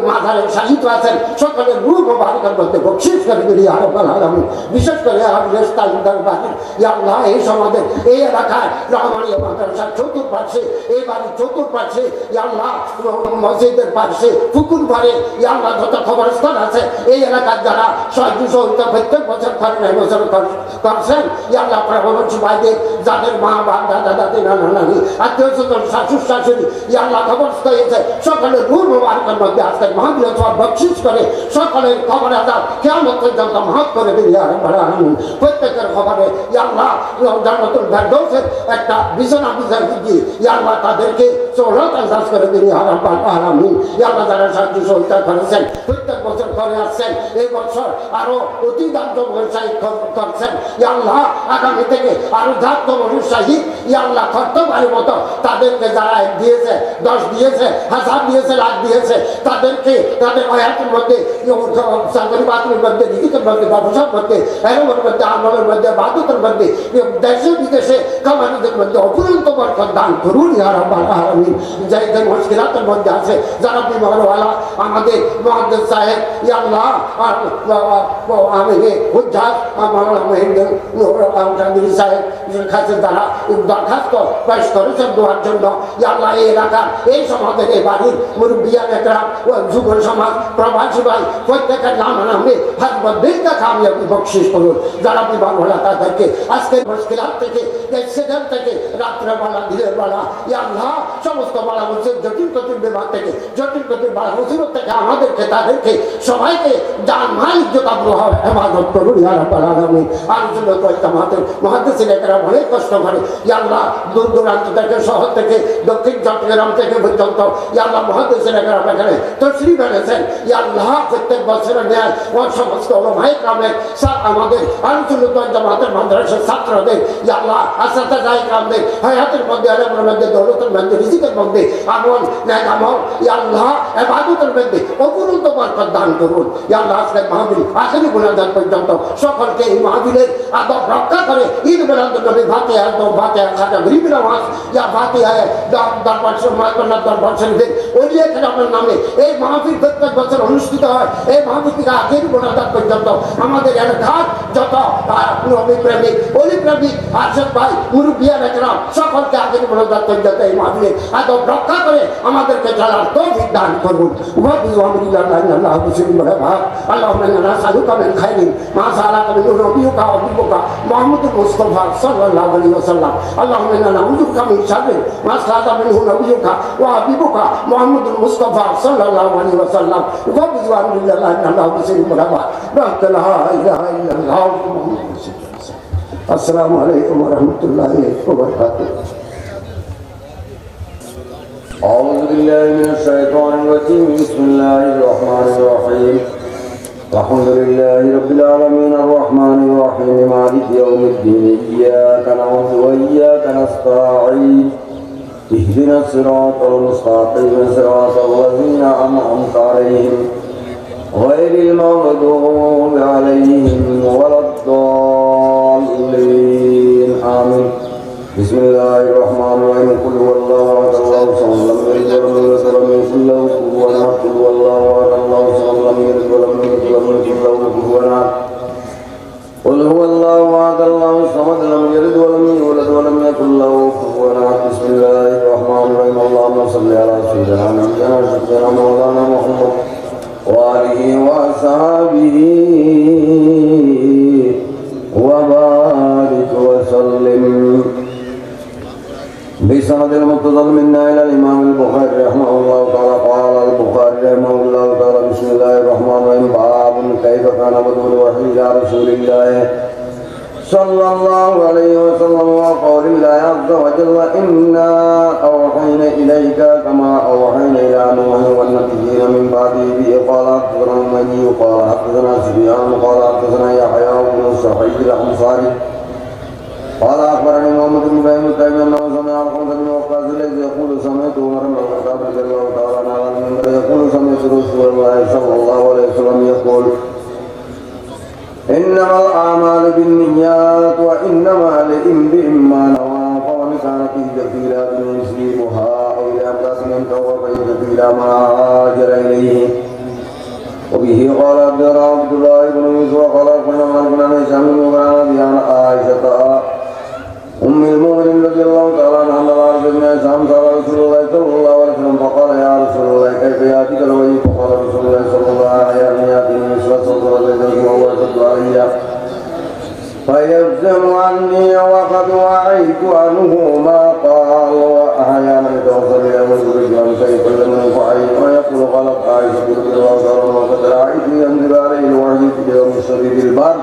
মাথায় শাহিদ আছেন সকলের রূহ মুবারকের মধ্যে বকশিশ করে দিন ইয়া রাব্বাল আলামিন বিশেষ করে আবুল তালুদার বাকি ইয়া আল্লাহ এই সমাজে এই এলাকায় রহমানিয়া মাদ্রাসার চতুর্পাশে এই বাড়ির চতুর্পাশে ইয়া আল্লাহ মসজিদের পাশে পুকুর পাড়ে ইয়া আল্লাহ যত খবরস্থান আছে এই এলাকার যারা 200 প্রত্যেক বছর বছর করছেন ইয়া আল্লাহ প্রভুর সুবাইদের যাদের মা বাপ দাদা দাদি নানা নানি আত্মীয় স্বজন শাশুড় শাশুড়ি ইয়া আল্লাহ খবরস্থ হয়েছে সকলের রূহ মুবারকের মধ্যে আজকে মাহফিল সব বকশিশ করে সকলের খবর আদাব কিয়ামত পর্যন্ত মাফ করে দিন ইয়া রাব্বাল আলামিন প্রত্যেকের খবরে ইয়া আল্লাহ জান্নাতুল ফেরদৌসের একটা বিছানা বিছাই দিয়ে ইয়া আল্লাহ তাদেরকে সওলাত আন্দাজ করে দিন ইয়া রাব্বাল আলামিন ইয়া আল্লাহ যারা সাহায্য সহযোগিতা করেছেন প্রত্যেক বছর করে আসছেন এই বছর আরো অতি দান্ত ব্যবসায়ী করছেন ইয়া আল্লাহ আগামী থেকে আরো দান্ত ব্যবসায়ী ইয়া আল্লাহ কর্তব্যের মতো তাদেরকে যারা দিয়েছে 10 দিয়েছে 1000 দিয়েছে লাখ দিয়েছে তাদেরকে তাদের আয়াতের মধ্যে সাগরী বাতের মধ্যে রিজিকের মধ্যে ব্যবসার মধ্যে এরমের মধ্যে আমলের মধ্যে বাদতের মধ্যে দেশে বিদেশে কামানিদের মধ্যে অপূরন্ত বরকত দান করুন ইয়া রাব্বাল আলামিন যাদের মুশকিলাতের মধ্যে আছে যারা বিমারওয়ালা আমাদের মুহাদ্দিস সাহেব ইয়া আল্লাহ আমি হুজ্জাত মাওলানা মহিউদ্দিন নূর আলমগীর সাহেব কাছে যারা দরখাস্ত পেশ করেছেন দোয়ার জন্য ইয়া আল্লাহ এই এলাকা এই সমাজের এই বাড়ির মুরব্বিয়ান একরাম যুব সমাজ প্রবাসী ভাই প্রত্যেকের নাম নামে হাজবত দিলকা কামিয়াবি বকশিশ করুন যারা বিমারওয়ালা তাদেরকে আজকের মুশকিলাত থেকে অ্যাক্সিডেন্ট থেকে রাত্রেবেলা দিনের বেলা ইয়া আল্লাহ সমস্ত বালা মুসিবত জটিল বিভাগ থেকে জটিল বালা মুসিবত থেকে আমাদেরকে তাদেরকে সবাইকে জান মাল ইজ্জত আবরুহ হেফাজত করুন ইয়া রাব্বাল আলামিন আলোচনা করতে আমাদের মুহাদ্দিসিন একরাম অনেক কষ্ট করে ইয়া আল্লাহ দূর দূরান্ত থেকে শহর থেকে দক্ষিণ চট্টগ্রাম থেকে পর্যন্ত ইয়া আল্লাহ মুহাদ্দিসিন একরাম এখানে তশরিফ এনেছেন ইয়া আল্লাহ প্রত্যেক বছরের ন্যায় ও সমস্ত ওলামায়ে কেরামের আমাদের আলোচনা জামাতের মাদ্রাসার ছাত্রদের ইয়া আল্লাহ আসাতায়ে কেরামদের হায়াতের মধ্যে আলমের মধ্যে দৌলতের মধ্যে রিজিকের মধ্যে আমল নেক আমল ইয়া আল্লাহ ইবাদতের মধ্যে অপূরন্ত বরকত দান করুন ইয়া আল্লাহ আজকে মাহফিল আখেরি মুনাজাত পর্যন্ত সকলকে এই মাহফিলের আদব রক্ষা করে ঈদ মিলাদুন নবী ফাতিহা খাজা গরিব নওয়াজ ইয়া ফাতিহা দরবার শরীফ দরবার শরীফের ওলিয়া কেরামের নামে এই মাহফিল প্রত্যেক বছর অনুষ্ঠিত হয় এই মাহফিল থেকে আখেরি মুনাজাত পর্যন্ত আমাদের এলাকার যত নবী প্রেমিক ওলি প্রেমিক আশেক ভাই মুরব্বিয়ান একরাম সকলকে আখেরি মুনাজাত পর্যন্ত এই মাহফিলের আদব রক্ষা করে আমাদেরকে চলার তৌফিক দান করুন আল্লাহুম্মা ইন্না নাসআলুকা মিন খাইরিন মা সাআলাকা মিনহু নবিয়ুকা ওয়া হাবিবুকা মুহাম্মাদুর মুস্তাফা সাল্লাল্লাহু আলাইহি ওয়াসাল্লাম আল্লাহুম্মা ইন্না নাউযুবিকা মিন শাররি মা সাআলাকা মিনহু নবিয়ুকা ওয়া হাবিবুকা মুহাম্মাদুর মুস্তাফা সাল্লাল্লাহু আলাইহি ওয়াসাল্লাম ওয়া বিজওয়ানিল্লাহি আল্লাহু বিসমিহি লা ইলাহা ইল্লাল্লাহ আসসালামু আলাইকুম ওয়া রাহমাতুল্লাহি ওয়া বারাকাতুহু أعوذ بالله من الشيطان الرجيم بسم الله الرحمن الرحيم الحمد لله رب العالمين الرحمن الرحيم مالك يوم الدين إياك نعبد وإياك نستعين اهدنا الصراط المستقيم صراط الذين أنعمت عليهم غير المغضوب عليهم ولا الضالين آمين بسم الله الرحمن الرحيم قل هو الله أحد الله الصمد لم يلد ولم يولد ولم يكن له كفوا أحد قل هو الله أحد الله الصمد لم يلد ولم يولد ولم يكن له كفوا أحد قل هو الله أحد الله الصمد لم يلد ولم يولد ولم يكن له كفوا أحد بسم الله الرحمن الرحيم اللهم صل على سيدنا نبينا سيدنا مولانا محمد وآله وأصحابه وبارك وسلم بسند المتصل منا إلى الإمام البخاري رحمه الله تعالى قال البخاري رحمه الله تعالى بسم الله الرحمن الرحيم باب كيف كان بدء الوحي إلى رسول الله صلى الله عليه وسلم وقول الله عز وجل إنا أوحينا إليك كما أوحينا إلى نوح والنبيين من بعده به قال حدثنا المهدي قال حدثنا سفيان قال حدثنا يحيى بن سعيد الأنصاري قال أخبرني محمد بن إبراهيم التيمي أنه سمع الخمسة بن وقاص الذي يقول سمعت عمر بن الخطاب رضي الله تعالى عنه على المنبر يقول سمعت رسول الله صلى الله عليه وسلم يقول إنما الأعمال بالنيات وإنما لامرئ ما نوى فمن كانت هجرته إلى دنيا يصيبها أو إلى امرأة ينكحها فهجرته إلى ما هاجر إليه وبه قال عبد الله بن يوسف قال أخبرنا مالك بن هشام بن عن عائشة أم المؤمنين رضي الله تعالى عنها أن الحارث بن هشام سأل رسول الله صلى الله عليه وسلم فقال يا رسول الله كيف يأتيك الوحي فقال رسول الله صلى الله عليه وسلم يأتيني مثل صدر الذي وهو أشد علي فيبزم عني وقد وعيت عنه ما قال وأحيانا يتوصل إلى مدرج عن فيكلمني فعين ويقول قالت عائشة رضي الله تعالى عنها وقد رأيتني ينزل عليه الوحي في اليوم الشديد البرد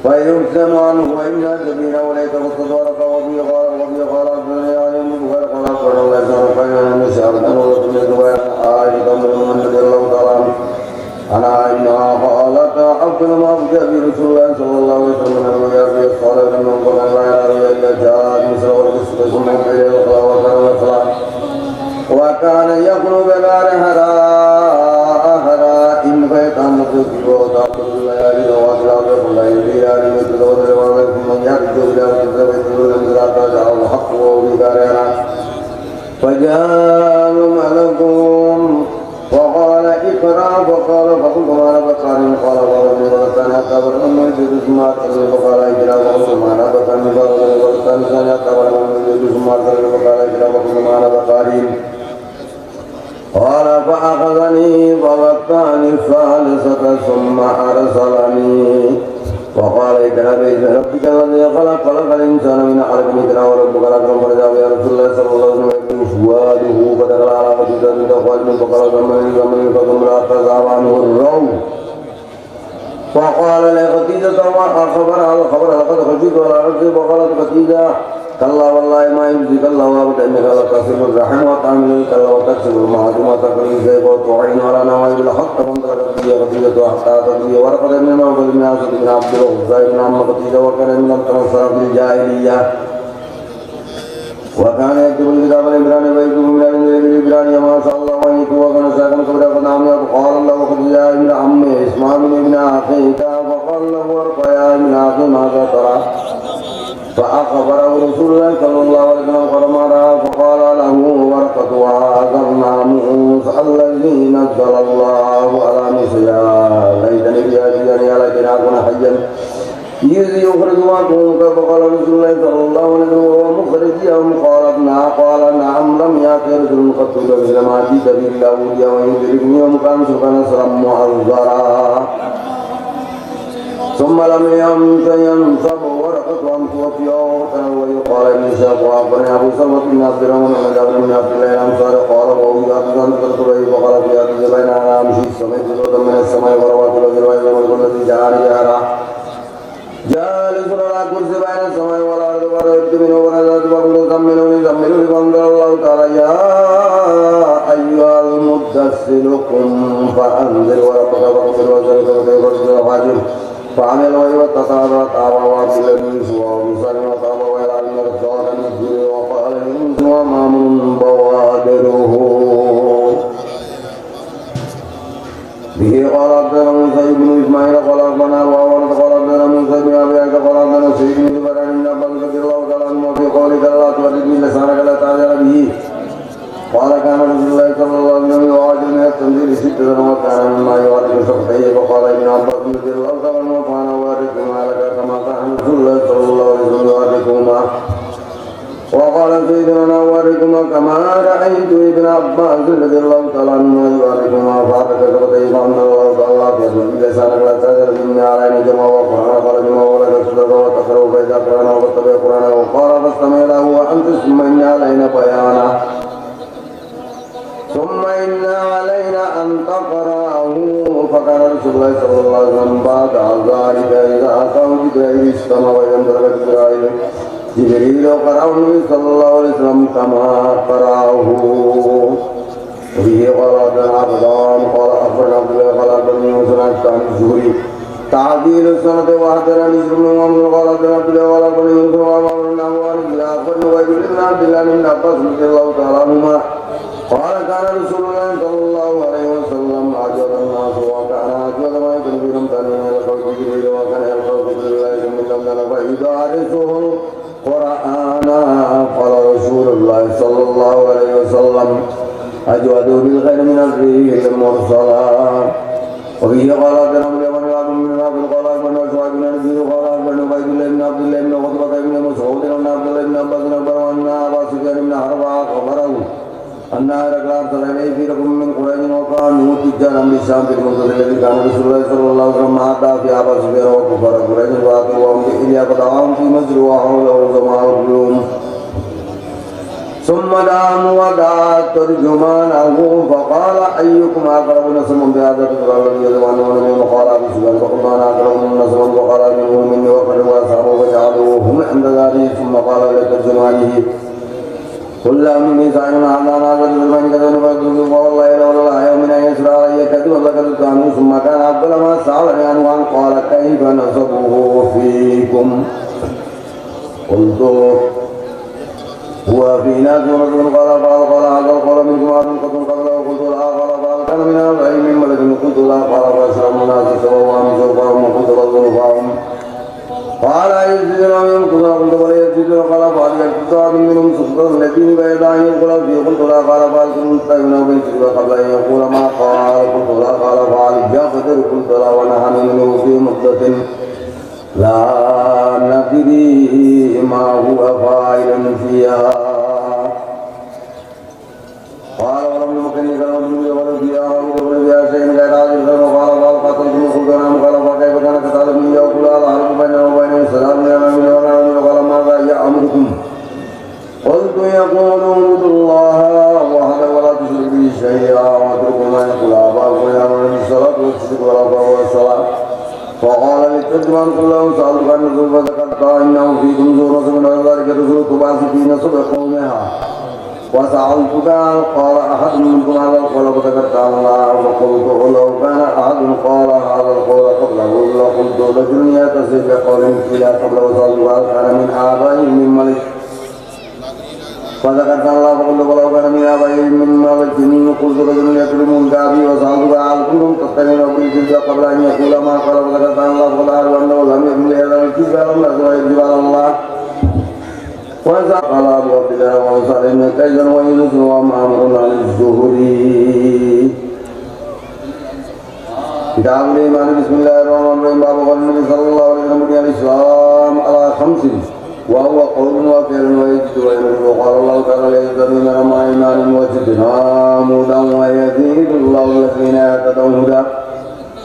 فيبزم عنه وإن جبينه وليس مستدارك وبي قال أبني عليهم بغير قال أقول الله سبحانه فإننا نشعر أن رسول الله عائشة من رضي الله تعالى عنه أنا إنها قالت أفضل ما بجاء برسول الله صلى الله عليه وسلم أنه يأتي الصلاة من قبل الله يرى إلا جاء مثل والقسط ثم إليه القضاء وكان الصلاة وكان يقلب بار هراء فيتعمد فيه وتعبد الليالي ذوات العذاب الليل ليالي مثل ذوات العذاب ثم يرجو إلى وجد فيقول لم جاء الحق وهو ببار هراء فجاء ملكهم وقال اقرأ فقال فقلت ما نبكاني قال وربي ولكان أكبر أم يجد ثم أتقل فقال اجرى فقلت ما نبكاني قال ولكان ثاني أكبر أم يجد ثم أتقل فقال اجرى فقلت ما نبكاني قال فأخذني فغطاني الثالثة ثم أرسلني وقال اقرأ بإذن ربك الذي خلق الإنسان من علق اقرأ وربك الأكرم فرجع يا رسول الله صلى الله عليه وسلم فؤاده فدخل على مجد من تقوال فقال زمن فقم لا تزعب عنه الروم فقال لخديجة خبر على الخبر لقد خشيت على نفسي فقالت خديجة كلا والله ما يمزيك الله وابدا انك لتصل الرحم وتعمل كلا وتكسب المعدوم وتقل الزيب وتعين على نوائب الحق فانطلقت بي خديجة حتى تبي ورقد من موقف من عاصم بن عبد الغزاء بن عم خديجة وكان من التنصر في الجاهلية وكان يكتب الكتاب الإبراني ويكتب من الإبراني ما شاء الله ويكتب وكان ساكن كبيرا فنعم فقال الله خديجة ابن عمي اسمع من ابن أخيك فقال له ورقى يا ابن أخي ماذا ترى فأخبره رسول الله صلى الله عليه وسلم فلما رأى فقال له ورقة وهذا الناموس الذي نزل الله على موسى ليتني بأجلني لكن أكون حيا إذ يخرج معكم فقال رسول الله صلى الله عليه وسلم وهو مخرج يوم قال نعم لم يأتي رجل قد مثل ما جئت به الله ويدركني يوم كان سبحانه نصرا معذرا ثم لم ينصب ورقة أن توفيه ويقال ابن إسحاق وأخبرني أبو سلمة بن عبد الرحمن بن جابر بن عبد الله الأنصاري قال وهو يحدث عن قرطبي وقال في حديث بين أنا أمشي سمعت صوتا من السماء وروات الأرض والملك الذي جعلني جهرا جالس على كرسي بين السماء والأرض ورأيت منه ونزلت وقلت زملوني فأنزل الله تعالى فعمل الوحي والتصابر طابا وابسل من سوى ومسلم وطابا ويلعن مرضاك النجير وقال إن ومامن بوادره به قال عبدنا موسى بن إسماعيل قال أخبرنا وأولد قال عبدنا موسى بن أبي عيسى قال عبدنا سيد بن جبر بن عباس رضي الله تعالى عنه وفي قولك لا تؤدي لسانك لا تعجل به قال كان رسول الله صلى الله عليه وسلم يعاجل من التنزيل 6 سنوات كان مما يعالج سقطيه فقال ابن عباس رضي الله تعالى عنه فانا اورثكما لك كما كان رسول الله صلى الله عليه وسلم يعالجكما وقال سيدنا انا اورثكما كما رايت ابن عباس رضي الله تعالى عنه يعالجكما فاتك سقطيه فامن الله تعالى في لسانك لا تعجل مني على جمع وقران قال جمع ولك صدق وتقرأ فاذا قرانا وتتبع قرانا وقال فاستمع له وانت ثم ان علينا بيانا ثم إن علينا أن تقرأه فكان رسول الله صلى الله عليه وسلم بعد ذلك إذا أتاه جبريل استمع وينظر جبريل وقرأه النبي صلى الله عليه وسلم كما قرأه وفيه قال عبدنا عبدان قال أخبرنا عبد الله قال عبدنا يوسف عن الزهري تعديل السنة وحدنا نجر من ومن قال عبدنا عبد الله قال عبدنا يوسف وعمرنا وعن أخبرنا وعبد الله بن عباس رضي الله تعالى عنهما قال كان رسول الله صلى الله عليه وسلم أجود الناس وكان أجود ما يكون في رمضان يلقى جبريل وكان يلقى جبريل من رمضان فيدارسه القرآن قال رسول الله صلى الله عليه وسلم أجود بالخير من الريح المرسلة وفيه قال ابن عبد الله بن عبد الله قال ابن مسعود بن نبي قال ابن عبيد الله بن عبد الله بن عتبة بن مسعود بن عبد الله بن عباس بن أبا سفيان بن حرب أخبره أن هرقل أرسل إليه في ركب من قريش وكانوا تجارا بالشام في المنزل الذي كان رسول الله صلى الله عليه وسلم أتى في أبا سفيان وكفار قريش وأتوهم إليه فدعاهم في مسجد وحوله جماعة الروم ثم دعاهم ودعا ترجمانه فقال أيكم أقرب نسبا بهذا تقرأ الذي يزمانه ونبي قال أبو سفيان فقلنا أنا أقرب نسبا وقال منه مني وقد وأصحابه فجعلوه هم عند ذلك ثم قال لترجمانه قل لا مني سائل هذا نازل بالمن كذا نفذ والله لولا الله يوم من يسرى علي كذب لقد كانوا ثم كان عبد ما سألني عنه أن قال كيف نصبه فيكم قلت هو فينا ثم قال هذا القول منكم عبد قد قبله قلت لا قال كان من العلم ملك قلت لا قال فأسلم الناس سوى وهم سوفهم وقلت رضوهم قال يجزون منكم قلت ولا يجزون قال فعل يكتب منهم سخطا الذين بيدان يقول في قلت لا قال فعل مستغنى بيت قبل ان يقول ما قال قلت لا قال فعل يقدر قلت لا ونحن منه في مدة لا ندري ما هو فاعل فيها قال ولم يمكن لكم ولا فيها ولا فيها شيء غير هذا قال قتلتم خلقنا قال فكيف كان قتالكم يقول على حرب بيننا وبين السلام يا نبي قال ماذا يأمركم قلت يقول اعبدوا الله وحده ولا تشركوا به شيئا واتركوا ما يقول آباؤكم ويأمرون بالصلاة والصدق والعفو والصلاة فقال للترجمان كلهم سألتك عن الرسول فذكرت إنه فيكم ذو رسول من ذلك الرسول تبعث في نسب قومها وسألتك قال أحد منكم هذا القول فذكرت الله وقلت لو كان أحد قال هذا القول قبله لقلت رجل يتصل بقول مثل قبل وسألتك كان من آبائهم من ملك فذكرت الله فقلت ولو كان من آبائهم من ملك قلت رجل يكرم كافي وسألتك هل كنتم تستمعون بالجزء قبل أن يقول ما قال فذكرت الله فقال وأنه لم يكن لهذا الكذب على الله ويكذب على الله وسأل أبو عبد الله وصالح بن كيسان ويونس ومعمر عن الزهري كتاب الإيمان بسم الله الرحمن الرحيم باب قول النبي صلى الله عليه وسلم بني الإسلام على 5 وهو قول وفعل ويجد ويمن وقال الله تعالى يهتدون مع إيمان وزدناهم هدى ويزيد الله الذين اهتدوا هدى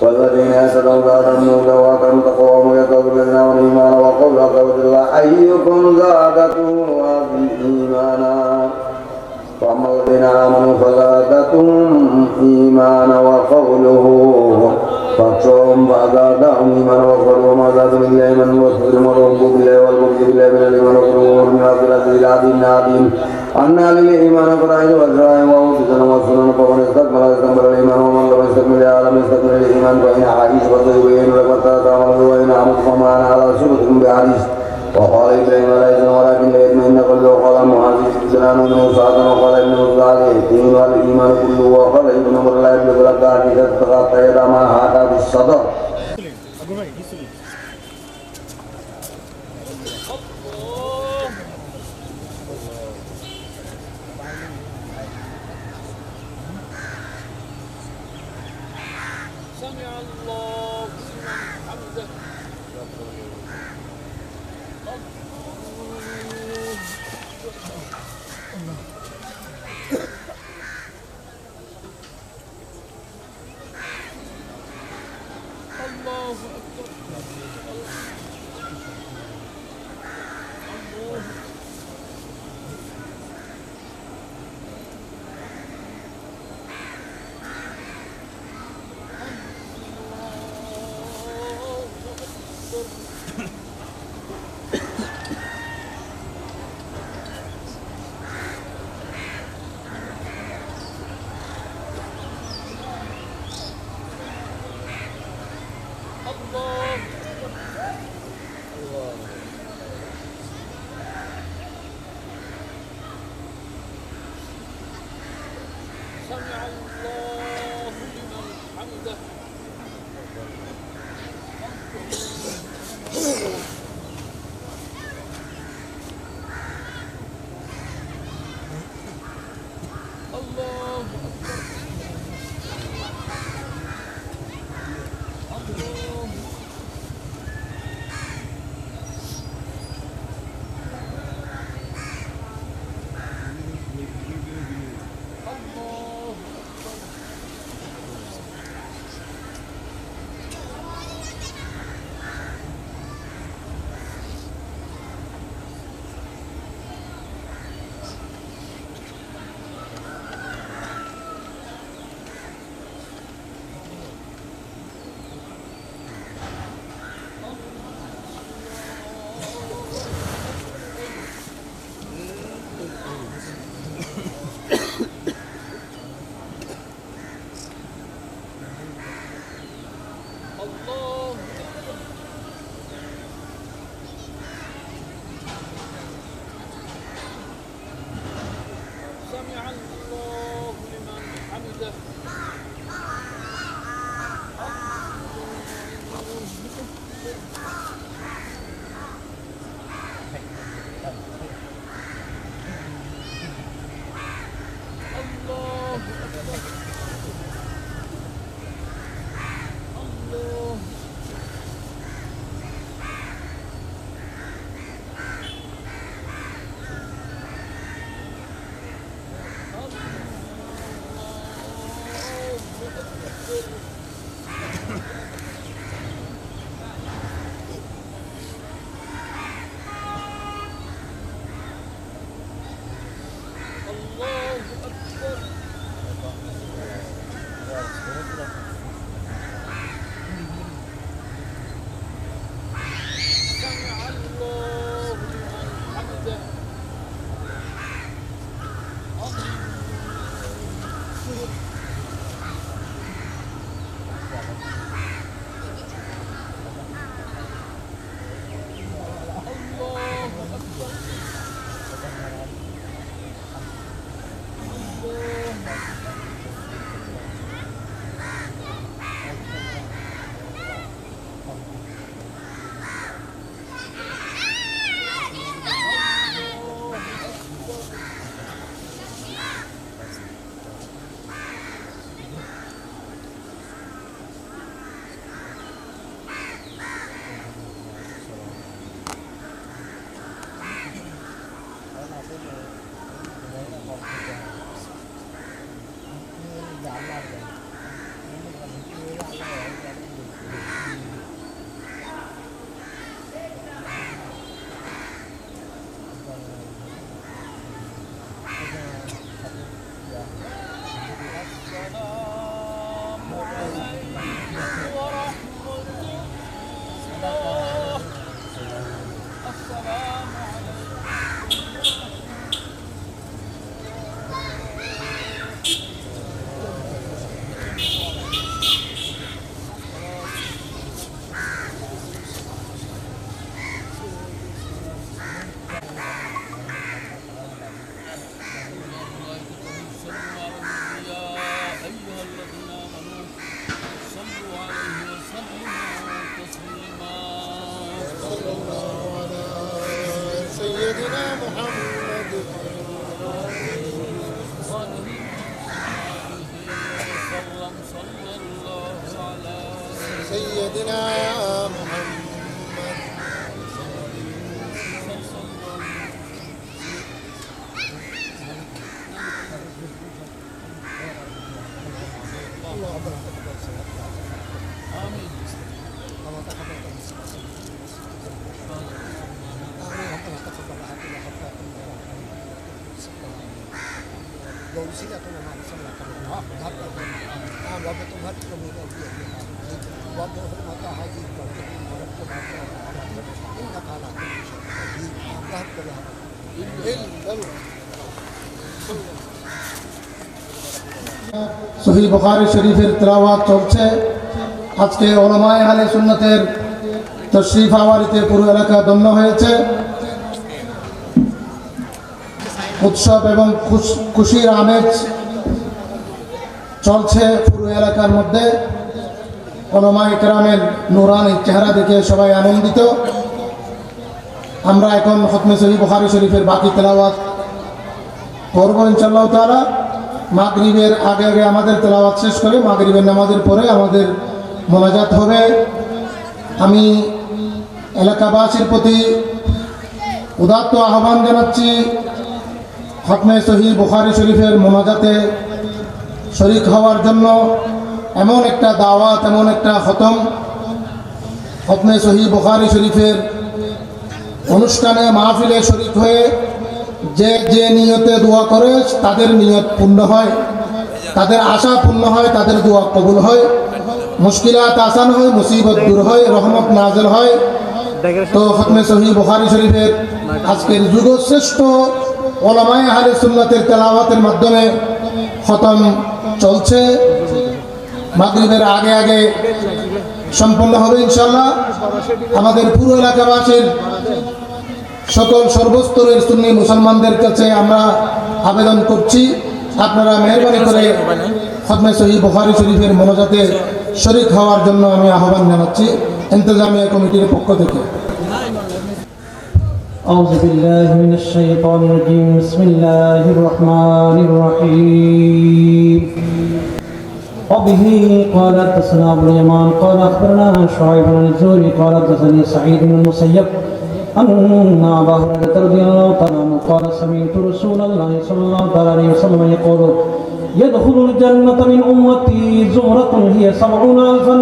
والذين يهتدوا زادهم هدى وأقاموا التقوى ويتوبوا الذين آمنوا إيمانا وقول عز وجل أيكم زادته هذه إيمانا فأما الذين آمنوا فزادتهم إيمانا وقوله فاخشوهم فزادهم إيمانا وقوله وما زادهم إلا إيمانا واستقيموا وربوا بالله والبغي بالله من الإيمان وقوله من عبد العزيز العظيم العظيم أنا للإيمان فرائض والرائم وأوسطنا وسنن فمن استكمل استكمل الإيمان ومن لم يستكمل العالم يستكمل الإيمان فإن حديث وطيبين ركبتا تعمل وإن عمد فمان على سبتكم بحديث وقال إبراهيم عليه السلام ولكن لا يطمئن قلبه وقال المحدث سنان بن مسعد وقال ابن مسعد الدين والإيمان كله وقال ابن عمر لا يبلغ لك إذا تغطيت ما هذا بالصدر سيدنا محمد সহিহ বুখারী শরীফের তেলাওয়াত চলছে। আজকে উলামায়ে আহলে সুন্নাতের তশরিফ আওয়ারিতে পুরো এলাকা ধন্য হয়েছে। উৎসব এবং খুশির আমেজ চলছে পুরো এলাকার মধ্যে। উলামায়ে কেরামের নূরানি চেহারা দেখে সবাই আনন্দিত। আমরা এখন খতমে সহিহ বুখারী শরীফের বাকি তেলাওয়াত করব ইনশাআল্লাহ তাআলা। মাগরিবের আগে আগে আমাদের তেলাওয়াত শেষ করে মাগরিবের নামাজের পরে আমাদের মোনাজাত হবে। আমি এলাকাবাসীর প্রতি উদাত্ত আহ্বান জানাচ্ছি, খতমে সহিহ বুখারী শরীফের মোনাজাতে শরীক হওয়ার জন্য। এমন একটা দাওয়াত, এমন একটা খতমে সহিহ বুখারী শরীফের অনুষ্ঠানে মাহফিলে শরীক হয়ে যে যে নিয়তে দোয়া করে তাদের নিয়ত পূর্ণ হয়, তাদের আশা পূর্ণ হয়, তাদের দোয়া কবুল হয়, মুশকিলাত আসান হয়, মুসিবত দূর হয়, রহমত নাযিল হয়। তো খতমে সহিহ বুখারী শরীফের আজকের যুগশ্রেষ্ঠ উলামায়ে আহলে সুন্নাতের তেলাওয়াতের মাধ্যমে খতম চলছে। মাগরিবের আগে আগে সম্পন্ন হবে ইনশাআল্লাহ। আমাদের পুরো এলাকাবাসীর সকল সর্বস্তরের সুন্নি মুসলমানদের কাছে আমরা আবেদন করছি, আপনারা মেহরবানি করে খতমে সহিহ বুখারী শরীফের মোনাজাতে শরীক হওয়ার জন্য আমি আহ্বান জানাচ্ছি ইন্তেজামিয়া কমিটির পক্ষ থেকে। أعوذ بالله من الشيطان الرجيم بسم الله الرحمن الرحيم وبه قال حدثنا أبو اليمان قال أخبرنا شعيب بن الزهري قال حدثني سعيد بن المسيب أن أبا هريرة رضي الله تعالى عنه قال سمعت رسول الله صلى الله عليه وسلم يقول يدخل الجنة من أمتي زمرة هي 70,000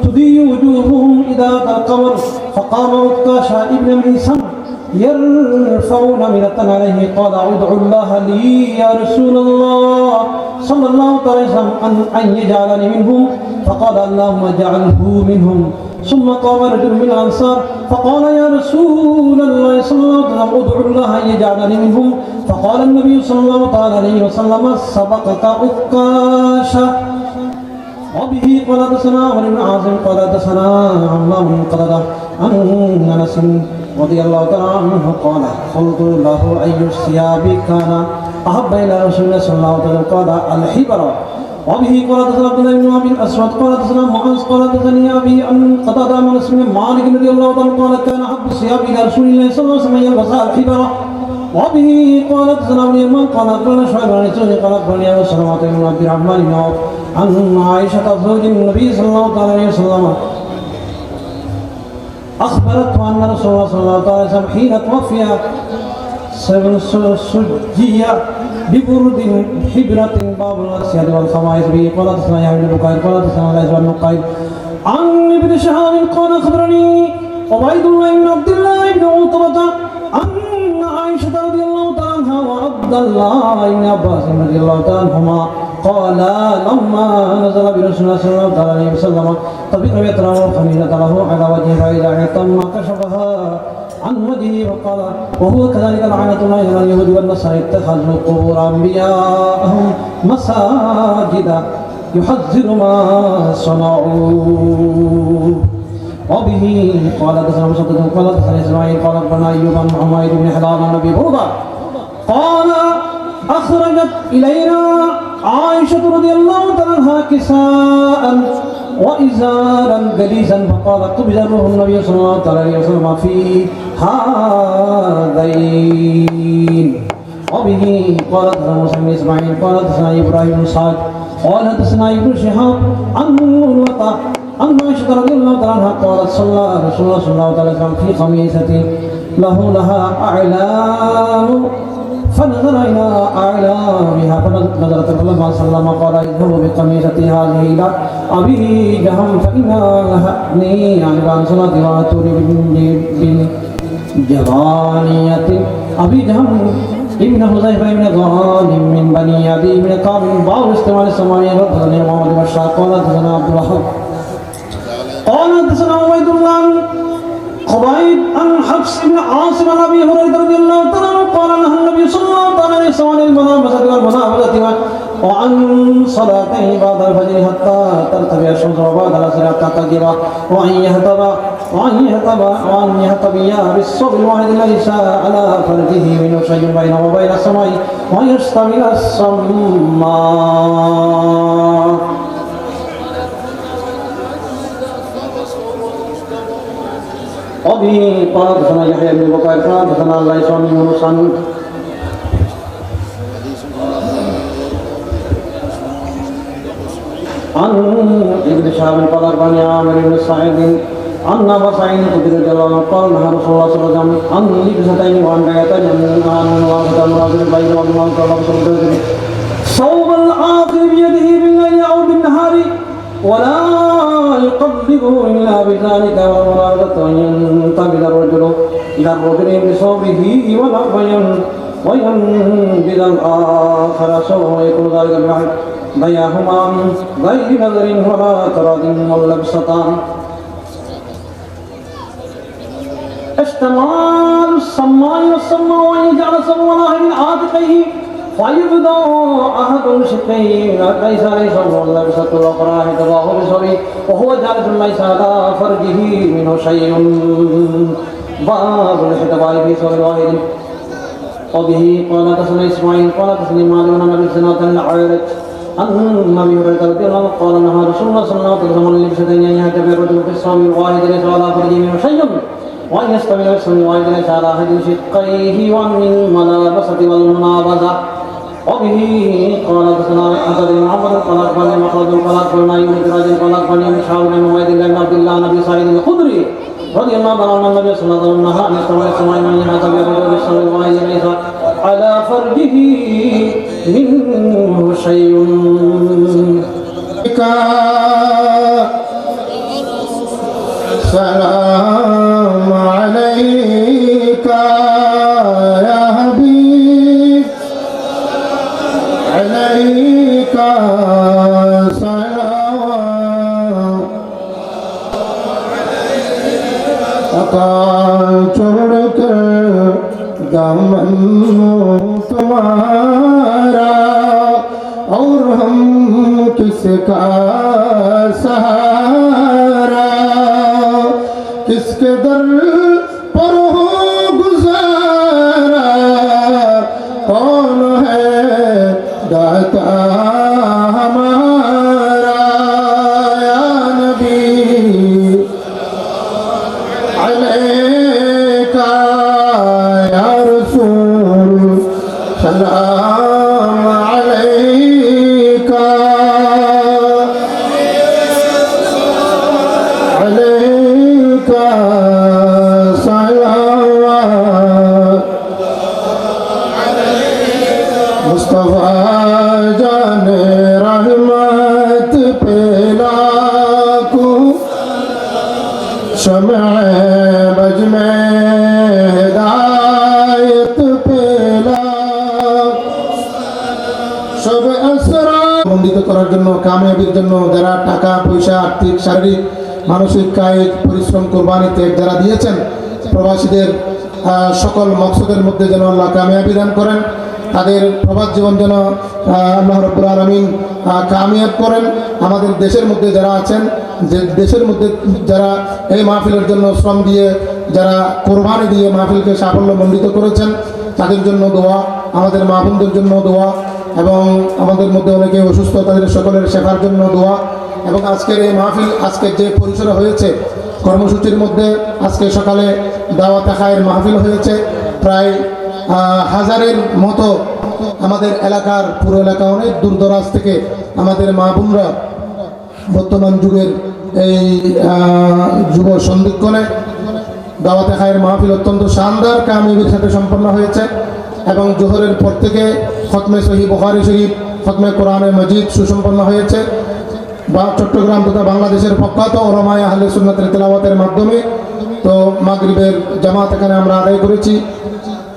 تضيء وجوههم إذا القمر فقام عكاشة ابن محصن يرفع نمرة عليه قال ادعو الله لي يا رسول الله صلى الله عليه وسلم أن يجعلني منهم فقال اللهم اجعله منهم. ثم قام رجل من الأنصار فقال يا رسول الله صلى الله عليه وسلم ادعو الله أن يجعلني منهم. فقال النبي صلى الله عليه وسلم سبقك عكاشة. وبه قال حدثنا عمرو بن عاصم قال حدثنا عمرو بن قتادة عن أنس رضي الله تعالى عنه قال قلت له أي الثياب كان أحب إلى رسول الله صلى الله عليه وسلم قال الحبر. وبه قال حدثنا عبد الله بن أبي الأسود قال حدثنا معاذ قال حدثني أبي أن قتادة عن أنس بن مالك رضي الله تعالى قال كان أحب الثياب إلى رسول الله صلى الله عليه وسلم يلبس الحبر. وبه قال حدثنا ابن يمان قال أخبرنا شعيب بن الزهري قال أخبرني أبو سلمة بن عبد الرحمن بن عوف عن عائشة زوج النبي صلى الله عليه وسلم أخبرته أن رسول الله صلى الله عليه وسلم حين توفي سجي ببرد حبرة باب الأسياد والخمائس به قال حدثنا يحيى بن بكير قال حدثنا ليث بن نقيل عن ابن شهاب قال أخبرني عبيد الله بن عبد الله بن عتبة أن عائشة رضي الله تعالى عنها وعبد الله بن عباس رضي الله تعالى عنهما قال لما نزل برسول الله صلى الله عليه وسلم طبق يتراه خميلة له على وجهه فإذا اعتم كشفها عن وجهه وقال وهو كذلك لعنة الله على اليهود والنصارى اتخذوا قبور أنبيائهم مساجد يحذر ما صنعوا. وبه قال حدثنا مسدد قال حدثنا إسماعيل قال أخبرنا أيوب عن حميد بن حلال عن أبي بردة قال أخرجت إلينا عائشة رضي الله عنها كساء وإزارا غليظا فقال قبض روح النبي صلى الله عليه وسلم في هذين. وبه قال حدثنا موسى بن إسماعيل قال حدثنا إبراهيم بن سعد قال حدثنا ابن شهاب عن عروة عن عائشة رضي الله تعالى عنها قالت صلى رسول الله صلى الله عليه وسلم في خميسة لها أعلام فنظر إلى أعلامها فنظرت فلما سلم قال اذهبوا بقميصتي هذه إلى أبي جهم فإنها يعني عن صلاة واتوني بجبانية أبي جهم ابن حذيفة بن ظالم من بني عدي بن كعب باب استعمال السماوية حدثنا محمد بن بشار قال حدثنا عبد الوهاب قال حدثنا عبيد الله قبيب عن حفص بن عاصم عن ابي هريره رضي الله تعالى عنه قال نهى النبي صلى الله عليه وسلم عن المنابذة والمنابذة وعن صلاتين بعد الفجر حتى ترتفع الشمس وبعد العصر حتى تغرب وأن يهتبي بالصبر الواحد ليس على فرجه منه شيء بينه وبين السماء ويشتمل السماء. وبه قال حدثنا يحيى بن بكير قال حدثنا الليث بن يونس عن ابن شهاب قال أخبرني عامر بن سعيد عن أبا سعيد الخدري رضي الله عنه قال نهى رسول الله صلى الله عليه وسلم عن لبستين وعن بيتين عن واحدة المنازل البيت والمال قال رسول الله صوب العاقل بيده بالليل أو بالنهار ولا يقبضه إلا بذلك والمنابذة أن ينتبذ الرجل إلى الرجل بصوبه وينبذ الآخر صوبه ويكون ذلك بيعهما من غير نظر ولا تراض واللبستان. اشتمال السماء والسماء وأن يجعل سمو واحد من عاتقيه فيبدأ أحد شقيه ليس واللبسة الأخرى حدباه بصبي وهو جالس ليس على فرجه منه شيء باب الحدباء في صبي الواحد. وبه قال حدثنا إسماعيل قال حدثني مالك عن أبي الزناد الأعرج عن أبي هريرة رضي الله عنه قال نهى رسول الله صلى الله عليه وسلم عن لبستين أن يهتبي الرجل في الصوم الواحد ليس على فرجه منه شيء وأن يستمر الصوم الواحد ليس على أحد شقيه وعن الملابسة والمنابذة. وبه قال حدثنا أسد بن محمد قال أخبرني مخلد قال أخبرنا ابن جريج قال أخبرني شهاب بن عبيد الله بن عبد الله بن سعيد الخدري رضي الله عنه أن النبي صلى الله عليه وسلم نهى أن يستوي السماء من يهتبي الرجل في الصوم الواحد ليس على فرجه منه شيء. سلام عليك يا حبيب عليك سلام छोड़ कर दामन तुम्हारा और हम किसका सहारा किसके दर पर हो गुजारा कौन है दाता हमारा या नबी अलैका या रसूल सलाम अलैका अलैका सलाम मुस्तफा जाने रहमत पे लाखों शम्अ बज में हिदायत पे সব আসরা বন্দিত করার জন্য কামিয়াবির জন্য যারা টাকা পয়সা আর্থিক শারীরিক মানসিক কায়িক পরিশ্রম কোরবানিতে যারা দিয়েছেন প্রবাসীদের সকল মকসদের মধ্যে যেন আল্লাহ কামিয়াবি দান করেন তাদের প্রবাস জীবন যেন আল্লাহ রাব্বুল আলামিন কামিয়াব করেন আমাদের দেশের মধ্যে যারা আছেন যে দেশের মধ্যে যারা এই মাহফিলের জন্য শ্রম দিয়ে যারা কোরবানি দিয়ে মাহফিলকে সাফল্যমণ্ডিত করেছেন তাদের জন্য দোয়া আমাদের মা বোনদের জন্য দোয়া এবং আমাদের মধ্যে অনেকে অসুস্থ তাদের সকলের শেখার জন্য দোয়া এবং আজকের এই মাহফিল আজকের যে পরিসরে হয়েছে কর্মসূচির মধ্যে আজকে সকালে দাওয়াত খায়ের মাহফিল হয়েছে প্রায় হাজারের মতো আমাদের এলাকার পুরো এলাকা অনেক দূর দরাজ থেকে আমাদের মা বোনরা বর্তমান যুগের এই যুব সন্ধিক্ষণে দাওয়াতে খায়ের মাহফিল অত্যন্ত শানদার কামিয়াবির সাথে সম্পন্ন হয়েছে এবং জোহরের পর থেকে খতমে সহিহ বুখারী শরীফ, খতমে কোরআনে মজিদ সুসম্পন্ন হয়েছে। বা চট্টগ্রাম তথা বাংলাদেশের প্রখ্যাত ওলামায়ে আহলে সুন্নাতের তেলাওয়াতের মাধ্যমে তো মাগরিবের জামাত এখানে আমরা আদায় করেছি।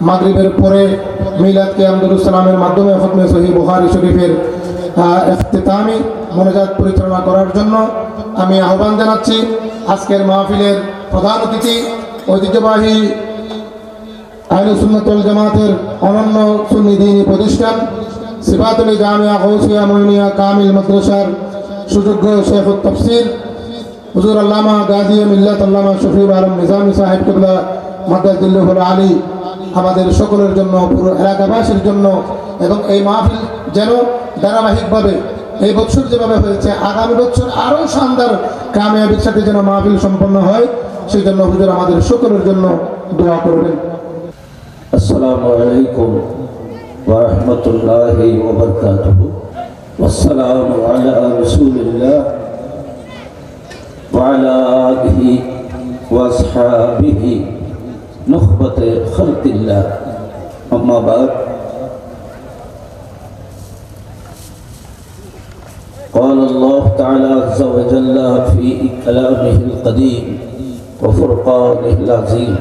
মাগরিবের পরে মিলাদ কিয়াম দুরূস সালামের মাধ্যমে খতমে সহিহ বুখারী শরীফের ইফতিতামি মোনাজাত পরিচালনা করার জন্য আমি আহ্বান জানাচ্ছি আজকের মাহফিলের প্রধান অতিথি ঐতিহ্যবাহী আহলে সুন্নাত ওয়াল জামাতের অনন্য সুন্নি দ্বীনি প্রতিষ্ঠান সিফাতুল জামিয়া গৌসিয়া মুইনিয়া কামিল মাদ্রাসার সুযোগ্য শেখুত তাফসীর হুজুর আল্লামা গাজী মিল্লাত আল্লামা শফিউল আলম নিজামী সাহেব কিবলা মাদ্দাজিল্লাহুল আলী আমাদের সকলের জন্য, পুরো এলাকাবাসীর জন্য, এবং এই মাহফিল যেন ধারাবাহিকভাবে এই বছর যেভাবে হয়েছে আগামী বছর আরও শানদার কামিয়াবির সাথে যেন মাহফিল সম্পন্ন হয়, সেই জন্য হুজুর আমাদের সকলের জন্য দোয়া করবেন। السلام عليكم ورحمة الله وبركاته والسلام على رسول الله وعلى آله وأصحابه نخبة خلق الله أما بعد قال الله تعالى عز وجل في كلامه القديم وفرقانه العظيم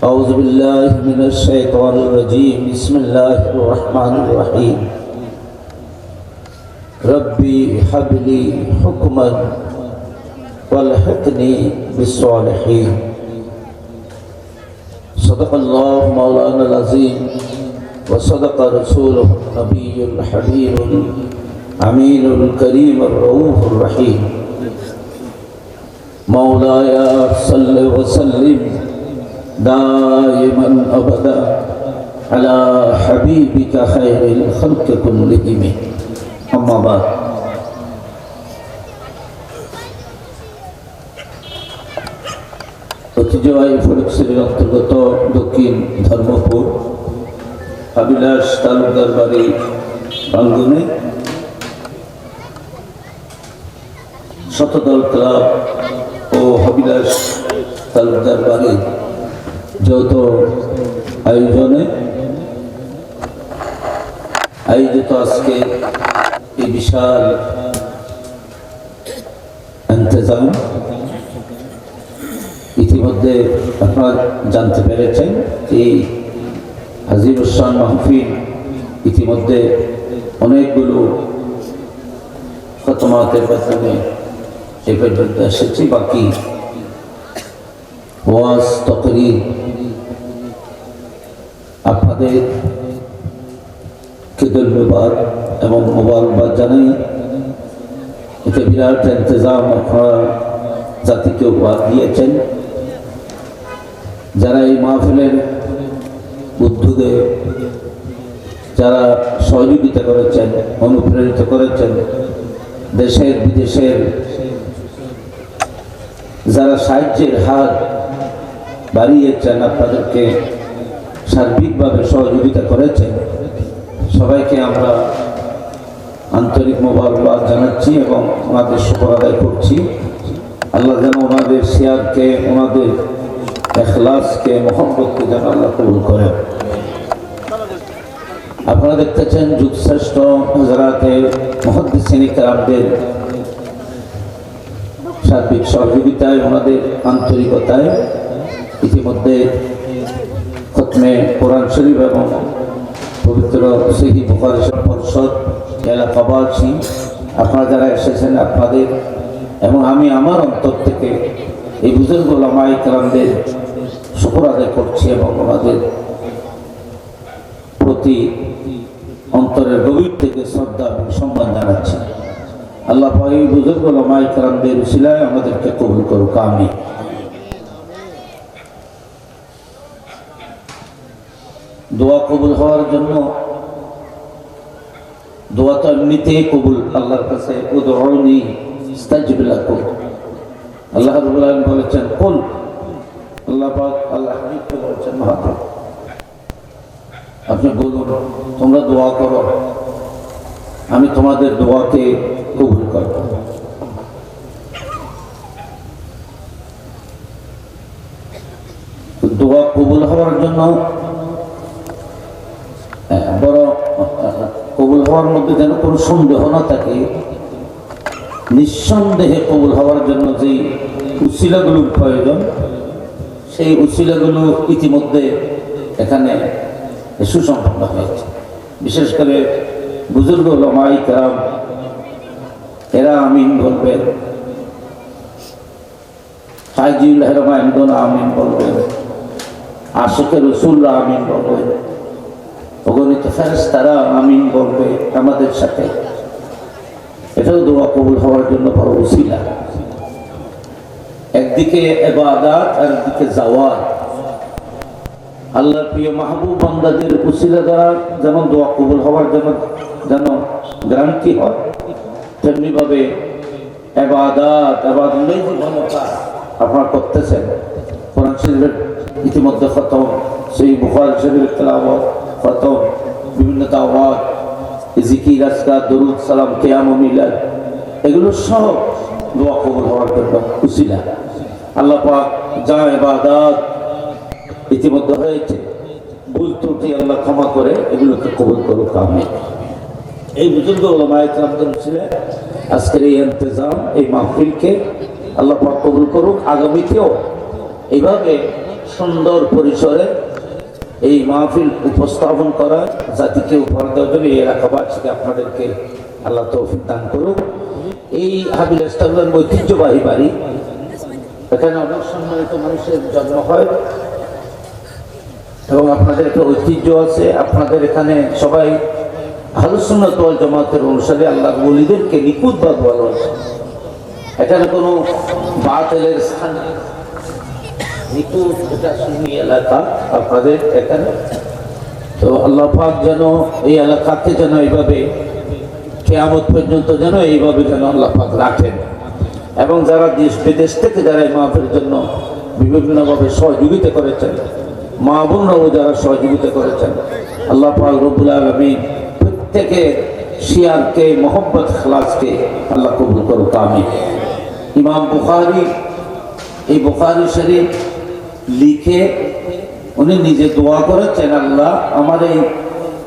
أعوذ بالله من الشيطان الرجيم بسم الله الرحمن الرحيم ربي هب لي حكما والحقني بالصالحين صدق الله مولانا العظيم وصدق رسوله النبي الحبيب الأمين الكريم الرؤوف الرحيم مولاي صل وسلم دائما أبدا على حبيبك خير الخلق كلهم أما بعد ঐতিহ্যবাহী ফটিকছড়ির অন্তর্গত দক্ষিণ ধর্মপুর হাবিলাস তালুকদার বাড়ি প্রাঙ্গণে শতদল ক্লাব ও হাবিলাস তালুকদার বাড়ি যৌথ আয়োজনে আয়োজিত আজকে এই বিশাল ইন্তজাম, ইতিমধ্যে আপনারা জানতে পেরেছেন এই আজিমুসান মাহফিল ইতিমধ্যে অনেকগুলো খতমাতের মাধ্যমে এই পর্যন্ত এসেছি। বাকি ওয়াজ তকরির আপনাদেরকে ধন্যবাদ এবং মোবারকবাদ জানাই। এতে বিরাট ইন্তজাম আপনারা জাতিকে উপহার দিয়েছেন। যারা এই মাহফিলের উদ্যোগে যারা সহযোগিতা করেছেন, অনুপ্রেরিত করেছেন, দেশের বিদেশের যারা সাহায্যের হাত বাড়িয়েছেন, আপনাদেরকে সার্বিকভাবে সহযোগিতা করেছেন, সবাইকে আমরা আন্তরিক মোবারকবাদ জানাচ্ছি এবং ওনাদের শুকর আদায় করছি। আল্লাহ যেন ওনাদের শেয়ারকে, ওনাদের এখলাসকে, মোহাম্মতকে যেন আল্লাহ কবুল করেন। আপনারা দেখতেছেন যুগশ্রেষ্ঠ হাজরাতে মুহাদ্দিসিন কিরামদের সার্বিক সহযোগিতায়, ওনাদের আন্তরিকতায় ইতিমধ্যে খতমে কোরআন শরীফ এবং পবিত্র সহিহ বুখারী পরিষদ এলাকাবাসী আপনারা যারা এসেছেন, আপনাদের এবং আমি আমার অন্তর থেকে এই বুজুর্গ উলামায়ে কেরামদের শুকর আদায় করছি এবং ওনাদের প্রতি অন্তরের গভীর থেকে শ্রদ্ধা এবং সম্মান জানাচ্ছি। আল্লাহ পাক এই বুজুর্গ উলামায়ে কেরামদের উসিলায় আমাদেরকে কবুল করুক, আমিন। দোয়া কবুল হওয়ার জন্য দোয়া তো এমনিতেই কবুল আল্লাহর কাছে। উদউনি আস্তাজিব লাকুম, আল্লাহ রাব্বুল আলামিন বলেছেন কুল, আল্লাহ পাক আল্লাহ হাবিবকে বলেছেন মহাপ্রভু আপনি বলুন, তোমরা দোয়া করো, আমি তোমাদের দোয়াকে কবুল করব। দোয়া কবুল হওয়ার জন্য বড় কবুল হওয়ার মধ্যে যেন কোনো সন্দেহ না থাকে, নিঃসন্দেহে কবুল হওয়ার জন্য যে উসিলাগুলোর প্রয়োজন, সেই উসিলাগুলো ইতিমধ্যে এখানে সুসম্পন্ন হয়েছে। বিশেষ করে বুজুর্গ ওলামায়ে কেরাম এরা আমিন বলবেন, হাজিউল হেরমাইন্দন আমিন বলবেন, আশিকে রসুলরা আমিন বলবেন, অগণিত ফেরেশতারা আমিন বলবে আমাদের সাথে। এটাও দোয়া কবুল হওয়ার জন্য বড় উসিলা। একদিকে ইবাদত আর একদিকে জাওয়াত। আল্লাহর প্রিয় মাহবুব বান্দাদের উসিলা দ্বারা যেমন দোয়া কবুল হওয়ার জন্য যেন গ্যারান্টি হয়, তেমনি ভাবে ইবাদত আপনারা করতেছেন। কোরআন শরীফের ইতিমধ্যে খতম, সেই বুখারী শরীফের তেলাওয়াত, খতম, বিভিন্ন দাওয়াত, জিকির, আজকার, দরুদ, সালাম, কিয়াম ও মিলাদ, এগুলো সব দোয়া কবুল হওয়ার জন্য উসিলা। আল্লাহ পাক যা ইবাদত ইতিমধ্যে হয়েছে, ভুল ত্রুটি আল্লাহ ক্ষমা করে এগুলোকে কবুল করুক, আমিন। এই বুজুর্গ ওলামায়ে কেরামদের উসিলায় আজকের এই ইন্তজাম, এই মাহফিলকে আল্লাহ পাক কবুল করুক। আগামীতেও এইভাবে সুন্দর পরিসরে এই মাহফিল উপস্থাপন করা, জাতিকে উপহার দেওয়ার জন্য এই এলাকাবাসীকে আপনাদেরকে আল্লাহ তৌফিক দান করুক। এই হাবিল ইসলামের ঐতিহ্যবাহী বাড়ি, এখানে অনেক সম্মানিত মানুষের জন্ম হয় এবং আপনাদের একটা ঐতিহ্য আছে। আপনাদের এখানে সবাই আহলুস সুন্নাত ওয়াল জামাতের অনুসারী, আল্লাহর ওলিদেরকে নিখুঁতভাবে ভালোবাসে। এখানে কোনো বাতিলের স্থান নেই, নিখুঁত, এটা সুন্নি এলাকা আপনাদের এখানে। তো আল্লাহ পাক যেন এই এলাকাকে যেন এইভাবে কিয়ামত পর্যন্ত যেন এইভাবে যেন আল্লাহ পাক রাখেন, এবং যারা দেশ বিদেশ থেকে যারা এই মাহফিলের জন্য বিভিন্নভাবে সহযোগিতা করেছেন, মা বোনরাও যারা সহযোগিতা করেছেন, আল্লাহ পাক রব্বুল আলামিন প্রত্যেকে শিয়ারকে, মোহাম্মদ খালাসকে আল্লাহ কবুল করুক, আমিন। ইমাম বুখারী এই বুখারী শরীফ লিখে উনি নিজে দোয়া করেছেন, আল্লাহ আমার এই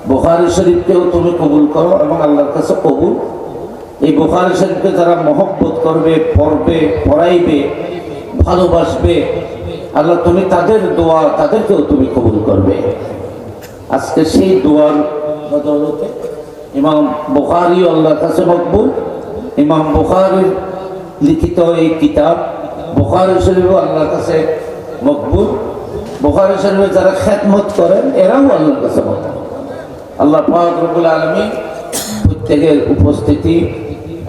বুখারী শরীফকেও তুমি কবুল করো, এবং আল্লাহর কাছে কবুল। এই বুখারী শরীফকে যারা মহব্বত করবে, পড়বে, পড়াইবে, ভালোবাসবে, আল্লাহ তুমি তাদের দোয়া, তাদেরকেও তুমি কবুল করবে। আজকে সেই দোয়ার বদৌলতে ইমাম বুখারী আল্লাহর কাছে মকবুল। ইমাম বুখারীর লিখিত এই কিতাব বুখারী শরীফও আল্লাহর কাছে মকবুল। বুখারী শরীফে যারা খেদমত করেন এরাও আল্লাহর কাছে মকবুল। আল্লাহ পাক রব্বুল আলামিন প্রত্যেকের উপস্থিতি,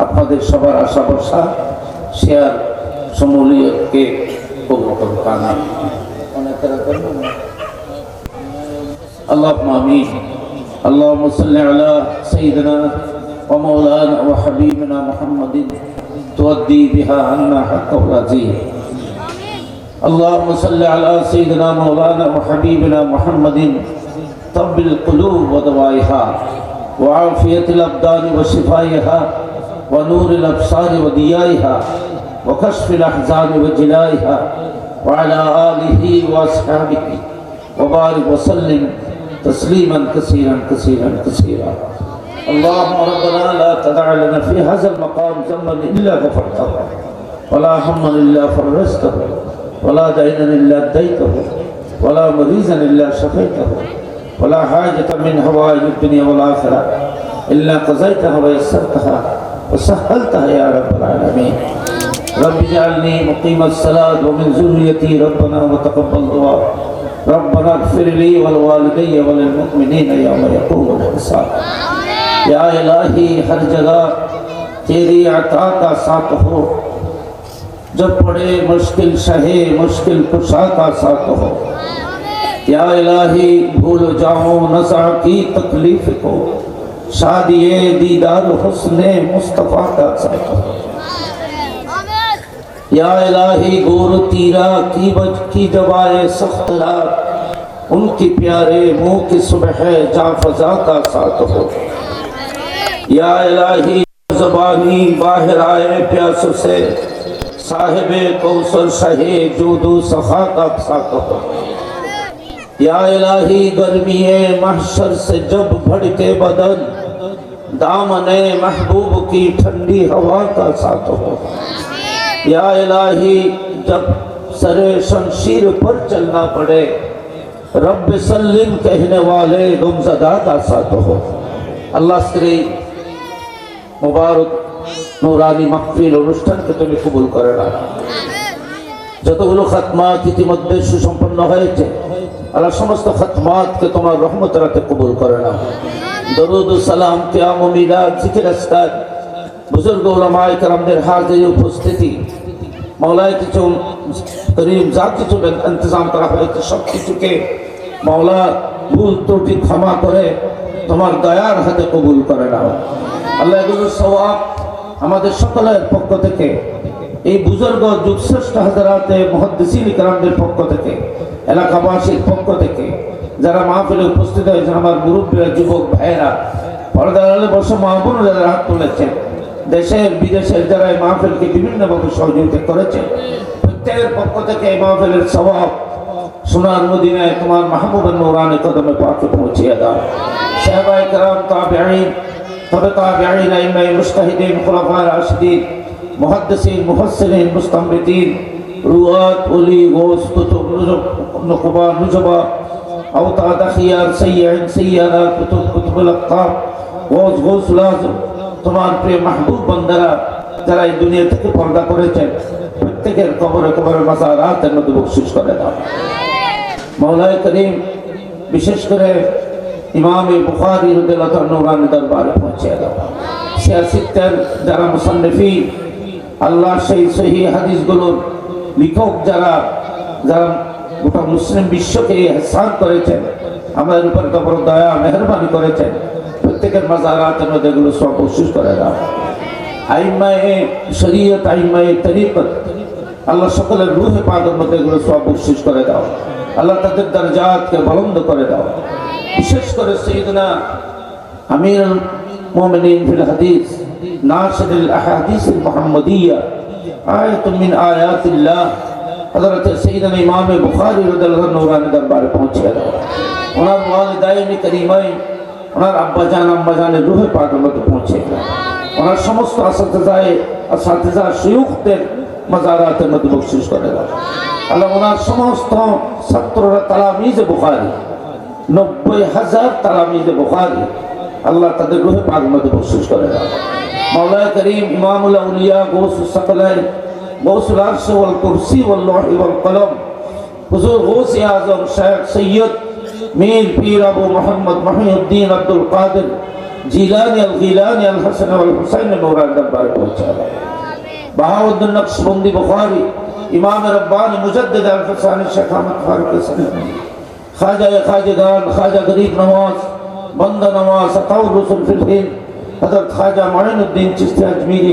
আপনাদের সবার আশা ভরসা, শেয়ার সমূলিয়তকে কবুল করুক, আমিন। اللهم آمين. اللهم صل على سيدنا ومولانا وحبيبنا محمد تؤدي بها عنا حق العزيز. اللهم صل على سيدنا مولانا وحبيبنا محمد طب القلوب ودوائها وعافية الأبدان وشفائها ونور الأبصار وديائها وكشف الأحزان وجلائها وعلى آله وأصحابه وبارك وسلم تسليما كثيرا كثيرا كثيرا. اللهم ربنا لا تدع لنا في هذا المقام ذنبا إلا غفرته، ولا هما إلا فرجته، ولا دينا إلا أديته، ولا مريضا إلا شفيته، ولا حاجة من حوائج الدنيا والآخرة إلا قضيتها ويسرتها وسهلتها يا رب العالمين. رب اجعلني مقيم الصلاة ومن ذريتي ربنا وتقبل دعاء. ربنا اغفر لي ولوالدي وللمؤمنين يوم يقوم الحساب. या इलाही हर जगह तेरी अता का साथ हो, जब पड़े मुश्किल शहे मुश्किल कुशा का साथ हो। या इलाही भूल जाऊं नज़ा की तकलीफ को, शादिये दीदार हुस्ने मुस्तफ़ा का साथ हो। या इलाही गोर तीरा की बज की जवाए सख्त रात, उनकी प्यारे मुँह की सुबह जा फजा का साथ हो। या इलाही ज़बानी बाहर आए प्यासों से साहिबे कौसर शहे जूदू सखा का साको या इलाही गर्मीए महशर से जब भड़के बदन दामने महबूब की ठंडी हवा का साथ हो या इलाही जब सरे शमशीर पर चलना पड़े रब सल्लिम कहने वाले गुमज़दा का साथ हो আল্লাহ শ্রী মুবারক নুরানি মাহফিল অনুষ্ঠানকে তুমি কবুল করে নাও যতগুলো খাতমাত ইতিমধ্যে সুসম্পন্ন হয়েছে আল্লাহ সমস্ত খাতমাতকে তোমার রহমতের হাতে কবুল করে নাও দরুদ ও সালাম কিয়াম ও মিলাদ জিকির আজকার বুজুর্গ উলামায়ে কেরামদের হাজির উপস্থিতি মাওলায় কিছু করিম যা কিছু ইন্তজাম করা হয়েছে সব কিছুকে মাওলা ভুল ত্রুটি ক্ষমা করে তোমার দয়ার হাতে কবুল করে নাও আল্লাহ এগুলোর সওয়াব আমাদের সকলের পক্ষ থেকে এই বুজুর্গ যুগশ্রেষ্ঠ হাজারাতে মুহাদ্দিসিন কিরামদের পক্ষ থেকে এলাকাবাসীর পক্ষ থেকে যারা মাহফিলে উপস্থিত হয়েছেন আমার মুরব্বীরা যুবক ভাইয়েরা পর্দার আড়ালে বসে মা বোনেরা যারা হাত তুলেছেন দেশের বিদেশের যারা এই মাহফিলকে বিভিন্নভাবে সহযোগিতা করেছে প্রত্যেকের পক্ষ থেকে এই মাহফিলের সওয়াব সোনার মদিনায় তোমার মাহবুবের নূরানি কদমে পাকে পৌঁছিয়ে দাও সাহাবায়ে কেরাম তাবেঈন তবে তাবেঈন আইম্মায়ে মুজতাহিদিন খুলাফায়ে রাশিদিন মুহাদ্দিসিন মুফাসসিরিন মুস্তামবিদিন রুয়াত ওলি গোস কুতুব নুকবা নুজবা আওতাদ খিয়ার সাইয়্যিন সাইয়্যারা কুতুব কুতুবুল আক্তাব গোস গোস লাজম তোমার প্রিয় মাহবুব বান্দারা যারা এই দুনিয়া থেকে পর্দা করেছেন প্রত্যেকের কবরে কবরে মাজারাতের মধ্যে বখশিশ করে দাও মাওলায়ে করিম বিশেষ করে ইমাম বুখারী রাদিয়াল্লাহু তাআলা নূরানি দরবারে পৌঁছে দাও সিয়াসিতের যারা মুসান্নিফিন আল্লাহ সেই সহিহ হাদিসগুলোর লেখক যারা যারা গোটা মুসলিম বিশ্বকে ইহসান করেছেন আমাদের উপর বড় দয়া মেহেরবানি করেছেন প্রত্যেকের মাজারাতের মধ্যে এগুলো সব বখশিশ করে দাও আইম্মায়ে শরীয়ত আইম্মায়ে তরিকত আল্লাহ সকলের রূহে পাকের মধ্যে এগুলো সব বখশিশ করে দাও আল্লাহ তাদের দরজাতকে বুলন্দ করে দাও বিশেষ করে সাইয়েদনা আমিরুল মুমিনিন ফিল হাদিস নাশিদুল আহাদিসুল মুহাম্মাদিয়া আয়াতুন মিন আয়াতিল্লাহ হযরত সাইয়েদনা ইমাম বুখারী রাদিয়াল্লাহু আনহু নূরানি দরবারে পৌঁছে দাও ওনার ওয়ালিদাইন কারীমাইন ওনার আব্বাজান আম্মাজানের রূহে পাকের মধ্যে পৌঁছে দাও ওনার সমস্ত আসাতিজা শিয়ুখদের মাজারাতের মধ্যে বখশিশ করে দাও আল্লাহ ওনার সমস্ত ছাত্ররা তালামিজে বুখারী 90,000 তালামিজে বুখারী আল্লাহ তাদের রূহে পাকের মধ্যে বখশিশ করে দাও মাওলানা করিম ইমামুল আউলিয়া গৌসুস সাকলাইন গৌসুল আরশ ওয়াল কুরসি ওয়াল লৌহ ওয়াল কলম হুজুর গৌসে আজম শেখ সৈয়দ মীর পীর আবু মোহাম্মদ মহিউদ্দিন আব্দুল কাদের জিলানী আল গিলানী আল হাসান ওয়াল হুসাইন নূরানি দরবারে পৌঁছে দাও বাহাউদ্দিন নকশবন্দি বুখারী ইমাম রব্বানী মুজাদ্দিদ আল ফসানি শেখ আহমদ ফারুক সৈয়দ খাজা খাজাগান খাজা গরিব নওয়াজ বন্দা নওয়াজ আতাউর রসুল ফিল হিন্দ হযরত খাজা মুঈনুদ্দিন চিশতি আজমিরি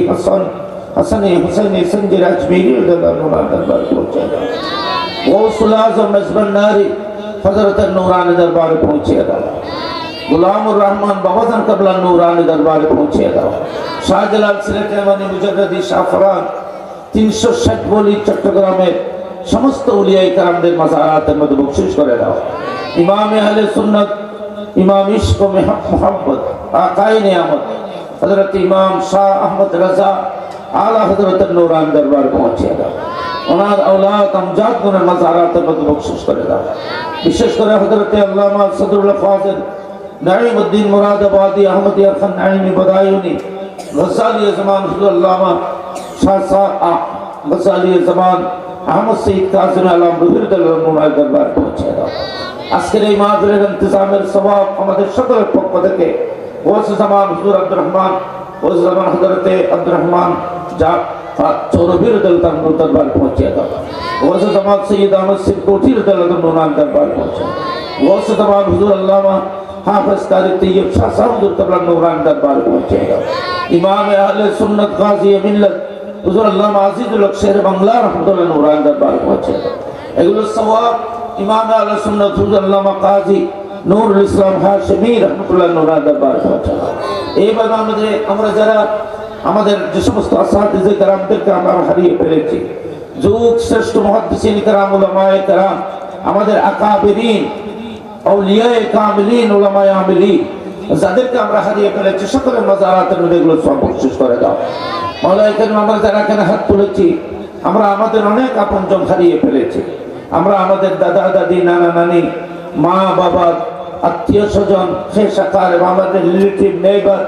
হাসানি হুসাইনি সঞ্জির আজমিরি রাদিয়াল্লাহু আনহু দরবারে পৌঁছে দাও গৌসুল আজম মেজবান নারি হযরত নূরানি দরবারে পৌঁছে দাও গুলামুর রহমান বাবাজান কাবলা নূরানি দরবারে পৌঁছে দাও শাহজালাল সিলেটানি মুজাদ্দিদি শাহফরান 360 বলি চট্টগ্রামের সমস্ত উলিয়ায়ে কেরামদের মাজারাতের মধ্যে বখশিশ করে দাও ইমাম আহলে সুন্নাত ইমাম ইশক ও মুহাব্বত আকায়ে নিয়ামত হযরত ইমাম শাহ আহমদ রাজা আলা হযরত নূরানি দরবারে পৌঁছে দাও ওনার আওলাদ আমজাদ গুনের মাজারাতের মধ্যে বখশিশ করে দাও বিশেষ করে হযরত আল্লামা সদরুল ফাজিল নাঈমউদ্দিন মুরাদাবাদী আহমদিয়া খান নাঈমি বদায়ুনি গজালি জামান হুজুর আল্লামা শাহ গজালি জামান আহমদ সঈদ কাজিম আলম রুহুল্লাহ নূরানি দরবারে পৌঁছে দাও আজকের এই মাহফিলের ইন্তজামের সওয়াব আমাদের সকলের পক্ষ থেকে ওয়াস জামান হুজুর আব্দুর রহমান ওয়াস জামান হযরত আব্দুর রহমান যা চৌরবী রাদিয়াল্লাহু আনহু দরবারে পৌঁছে দাও ওয়াস জামান সৈয়দ আহমদ সিদ্দিকী রাদিয়াল্লাহু আনহু নূরানি দরবারে পৌঁছে ওয়াস জামান হুজুর আল্লামা হাফেজ কারি তৈয়ব শাহ সাহেব দরবার নূরানি দরবারে পৌঁছে দাও ইমাম আহলে সুন্নাত গাজী মিল্লাত হুজুর আল্লামা আজিজুল হক শের বাংলা রাহমাতুল্লাহ নূরানি দরবারে পৌঁছে দাও এগুলো সওয়াব ইমাম আহলে সুন্নাত হুজুর আল্লামা কাজী নুরুল ইসলাম হাশমি রহমতুল্লাহ নুরা দরবার পৌঁছানো। এইভাবে আমরা যারা আমাদের যে সমস্ত আসাতিজে কেরামদেরকে আমরা হারিয়ে ফেলেছি, যুগ শ্রেষ্ঠ মুহাদ্দিসিন কেরাম, উলামায়ে কেরাম, আমাদের আকাবিরিন, আউলিয়ায়ে কামিলিন, উলামায়ে আমিলিন, যাদেরকে আমরা হারিয়ে ফেলেছি, সকলের মাজারাতের মধ্যে এগুলো সব বকশিশ করে দাও। মাওলানা কারীম, আমরা যারা এখানে হাত তুলেছি, আমরা আমাদের অনেক আপনজন হারিয়ে ফেলেছি। আমরা আমাদের দাদা দাদি, নানা নানি, মা বাবা, আত্মীয় স্বজন, সে শাখার এবং আমাদের রিলেটিভ নেইবার,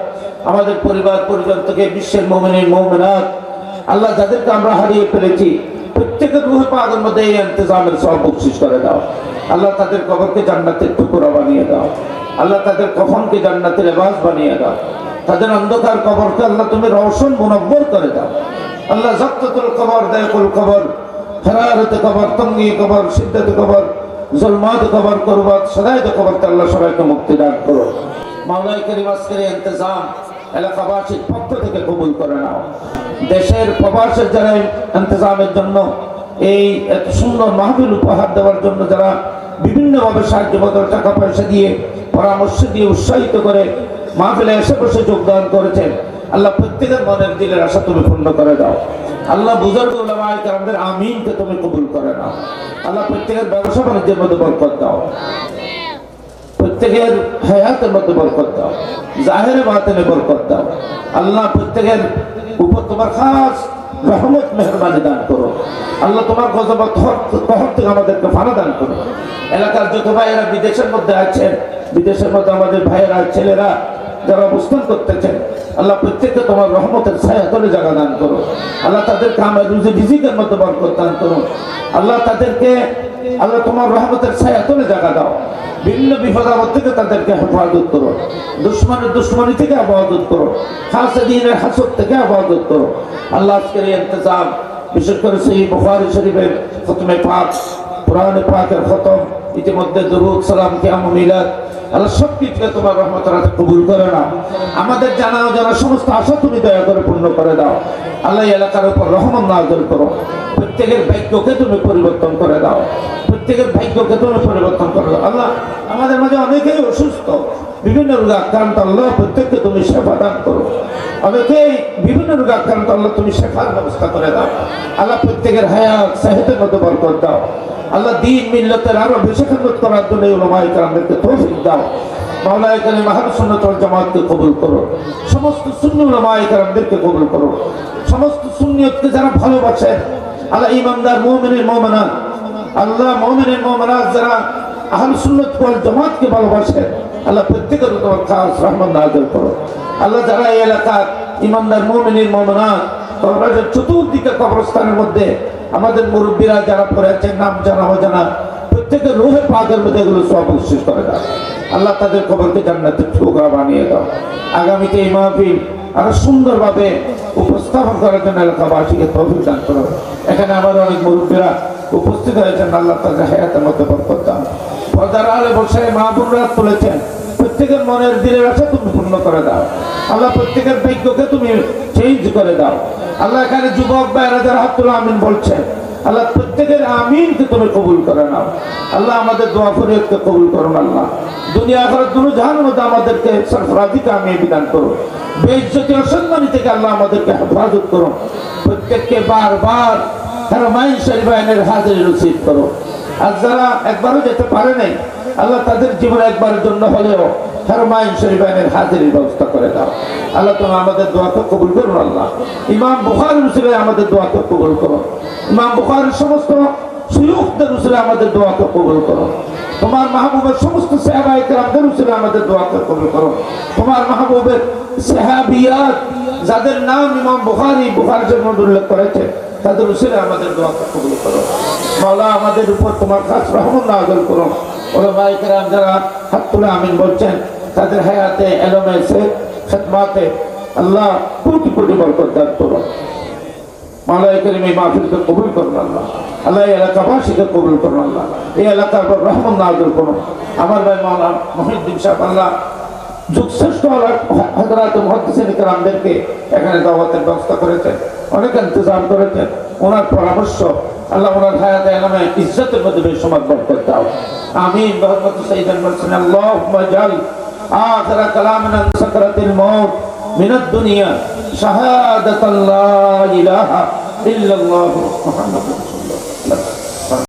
আমাদের পরিবার পরিজন থেকে বিশ্বের মুমিনিন মুমিনাত, আল্লাহ যাদেরকে আমরা হারিয়ে ফেলেছি, প্রত্যেকের রূহে পাকের মধ্যে এই ইন্তজামের সব বকশিশ করে দাও। আল্লাহ তাদের কবরকে জান্নাতের টুকরা বানিয়ে দাও। আল্লাহ তাদের কফনকে জান্নাতের লেবাস বানিয়ে দাও। তাদের অন্ধকার কবরকে আল্লাহ তুমি রওশন মুনব্বর করে দাও। আল্লাহ জাক্কাতুল কবর, দায়কুল কবর, হারারত কবর, তঙ্গি কবর, সিদ্দাত কবর, জুলমাত কবর, কুরবাত, সদায়ত কবরতে আল্লাহ সবাইকে মুক্তি দান করো। মাওলানা কারীম, আজকের ইন্তজাম এলাকাবাসীর পক্ষ থেকে কবুল করে নাও। দেশের প্রবাসের যারা ইন্তজামের জন্য এই এত সুন্দর মাহফিল উপহার দেওয়ার জন্য যারা বিভিন্নভাবে সাহায্য বদল, টাকা পয়সা দিয়ে, পরামর্শ দিয়ে, উৎসাহিত করে মাহফিলে এসে বসে যোগদান করেছেন, আল্লাহ প্রত্যেকের মনের দিলের আশা তুমি পূর্ণ করে দাও। আল্লাহ বুজুর্গ উলামায়ে কেরামদের আমিনকে তুমি কবুল করে নাও। আল্লাহ প্রত্যেকের ব্যবসা বাণিজ্যের মধ্যে বরকত দাও, প্রত্যেকের হায়াতের মধ্যে বরকত দাও, জাহেরে বাতিনে বরকত দাও। আল্লাহ প্রত্যেকের উপর তোমার খাস রহমত মেহরবানি দান করো। আল্লাহ তোমার গজব কহর থেকে আমাদেরকে ফানা দান করো। এলাকার যত ভাইয়েরা বিদেশের মধ্যে আছেন, বিদেশের মধ্যে আমাদের ভাইয়েরা, ছেলেরা যারা অবস্থান করতেছেন, আল্লাহ প্রত্যেককে তোমার রহমতের ছায়া তলে জায়গা দান করো। আল্লাহ তাদেরকে আমার রুজি রিজিকের মধ্যে বরকত দান করো। আল্লাহ তাদেরকে আল্লাহ তোমার রহমতের ছায়া তলে জায়গা দাও। বিভিন্ন বিপদ আপদ থেকে তাদেরকে হেফাজত করো। দুশ্মনের দুশ্মনী থেকে হেফাজত করো। হাসিদের হাসদ থেকে হেফাজত করো। আল্লাহ আজকের এই ইন্তজাম, বিশেষ করে সহিহ বুখারী শরীফের খতমে পাক, কোরআনে পাকের খতম, ইতিমধ্যে দুরূদ, সালাম, কিয়াম, মিলাদ, আল্লাহ সব কিছুকে তোমার রহমতের হাতে কবুল করে নাও। আমাদের জানা অজানা সমস্ত আশা তুমি দয়া করে পূর্ণ করে দাও। আল্লাহ এলাকার উপর রহমত নাযিল করো। প্রত্যেকের ভাগ্যকে তুমি পরিবর্তন করে দাও। প্রত্যেকের ভাগ্যকে তুমি পরিবর্তন করে দাও। আল্লাহ আমাদের মাঝে অনেকেই অসুস্থ, বিভিন্ন রোগে আক্রান্ত, আল্লাহ প্রত্যেককে তুমি সেবা দান করো। অনেকেই বিভিন্ন রোগে আক্রান্ত, আল্লাহ তুমি শেফার ব্যবস্থা করে দাও। আল্লাহ প্রত্যেকের হায়াত সাহেতের মধ্যে বরকত দাও। আল্লাহ দ্বীন মিল্লাতের আরো বেশি খেদমত করার জন্য উলামায়ে কেরামদেরকে তৌফিক দাও। মাওলানা কারীম আহলে সুন্নাত ওয়াল জামাতকে কবুল করো। সমস্ত সুন্নি উলামায়ে কেরামদেরকে কবুল করো। সমস্ত সুন্নিয়তকে যারা ভালোবাসে, আল্লাহ ইমানদার মুমিনের মুমিনাত, আল্লাহ মুমিনের মুমিনাত যারা আহলে সুন্নাত ওয়াল জামাতকে ভালোবাসে, আল্লাহ প্রত্যেকের উপর খাস রহমত নাযিল করো। আল্লাহ যারা এই এলাকার ইমানদার মুমিনের মুমিনাত, কবরের চতুর্দিকে কবরস্থানের মধ্যে আমাদের মুরব্বীরা যারা পড়ে আছেন, নাম জানা অজানা, প্রত্যেকের রূহে পাকের মধ্যে এগুলো সব বকশিশ করে দাও। আল্লাহ তাদের কবরকে জান্নাতের টুকরা বানিয়ে দাও। আগামীতে এই মাহফিল আরো সুন্দরভাবে উপস্থাপন করার জন্য এলাকাবাসীকে তৌফিক দান করো। এখানে আমার অনেক মুরব্বীরা উপস্থিত হয়েছেন, আল্লাহ তাদের হায়াতের মধ্যে বরকত দাও। পর্দার আলে বসে মা বোনরা তুলেছেন, প্রত্যেকের মনের দিলের আশা তুমি পূর্ণ করে দাও। আল্লাহ প্রত্যেকের ভাগ্যকে তুমি চেঞ্জ করে দাও। আল্লাহ এখানে যুবক ভাইরা যারা হাত তুলে আমিন বলছেন, আল্লাহ প্রত্যেকের আমিনকে তুমি কবুল করে নাও। আল্লাহ আমাদের দোয়া ফরিয়াদকে কবুল করো। আল্লাহ দুনিয়া আখিরাত দুনো জাহানের মধ্যে আমাদেরকে সরফরাজি কামিয়াবি দান করো। বেইজ্জতি অসম্মানী থেকে আল্লাহ আমাদেরকে হেফাজত করো। প্রত্যেককে বারবার হারমাইন শরীফাইনের হাজিরি নসিব করো। আর যারা একবারও যেতে পারে নাই, আল্লাহ তাদের জীবনে একবারের জন্য হলেও হারমাইন শরীফাইনের হাজিরির ব্যবস্থা করে দাও। আল্লাহ তুমি আমাদের দোয়াকে কবুল করো। আল্লাহ ইমাম বুখারী রসুলে আমাদের দোয়াকে কবুল করো। ইমাম বুখারীর সমস্ত শুয়ুখদের রসুলে আমাদের দোয়াকে কবুল করো। তোমার মাহবুবের সমস্ত সাহাবায়ে কেরামদের রসুলে আমাদের দোয়াকে কবুল করো। তোমার মাহবুবের সাহাবিয়াত যাদের নাম ইমাম বুখারী শরীফে উল্লেখ করেছে, তাদের রসুলে আমাদের দোয়াকে কবুল করো। মাওলা আমাদের উপর তোমার খাস রহমত নাযিল করো। উলামায়ে কেরাম যারা হাত তুলে আমিন বলছেন, তাদের হায়াতে, এলমে, খেদমাতে আল্লাহ কোটি কোটি বরকত দান করো। মাওলানা কারীম এই মাহফিলকে কবুল করুন। আল্লাহ আল্লাহ এই এলাকাবাসীকে কবুল করুন। আল্লাহ এই এলাকার উপর রহমত নাযিল করুন। আমার ভাই মাওলানা মহিউদ্দিন সাহেব, আল্লাহ যুগশ্রেষ্ঠ হযরত মুহাদ্দিসিন কেরামদেরকে এখানে দাওয়াতের ব্যবস্থা করেছেন, অনেক ইন্তজাম করেছেন। ওনার পরামর্শ আল্লাহ ওনার হায়াতে আলমে ইজ্জতের মধ্যে বেশমাত বরকত দাও আমিন বরকত সাইয়্যিদাল মুরসালিন আল্লাহুম্মা জাল آخر كلامنا عند سكرة الموت من الدنيا شهادة لا إله إلا الله محمد رسول الله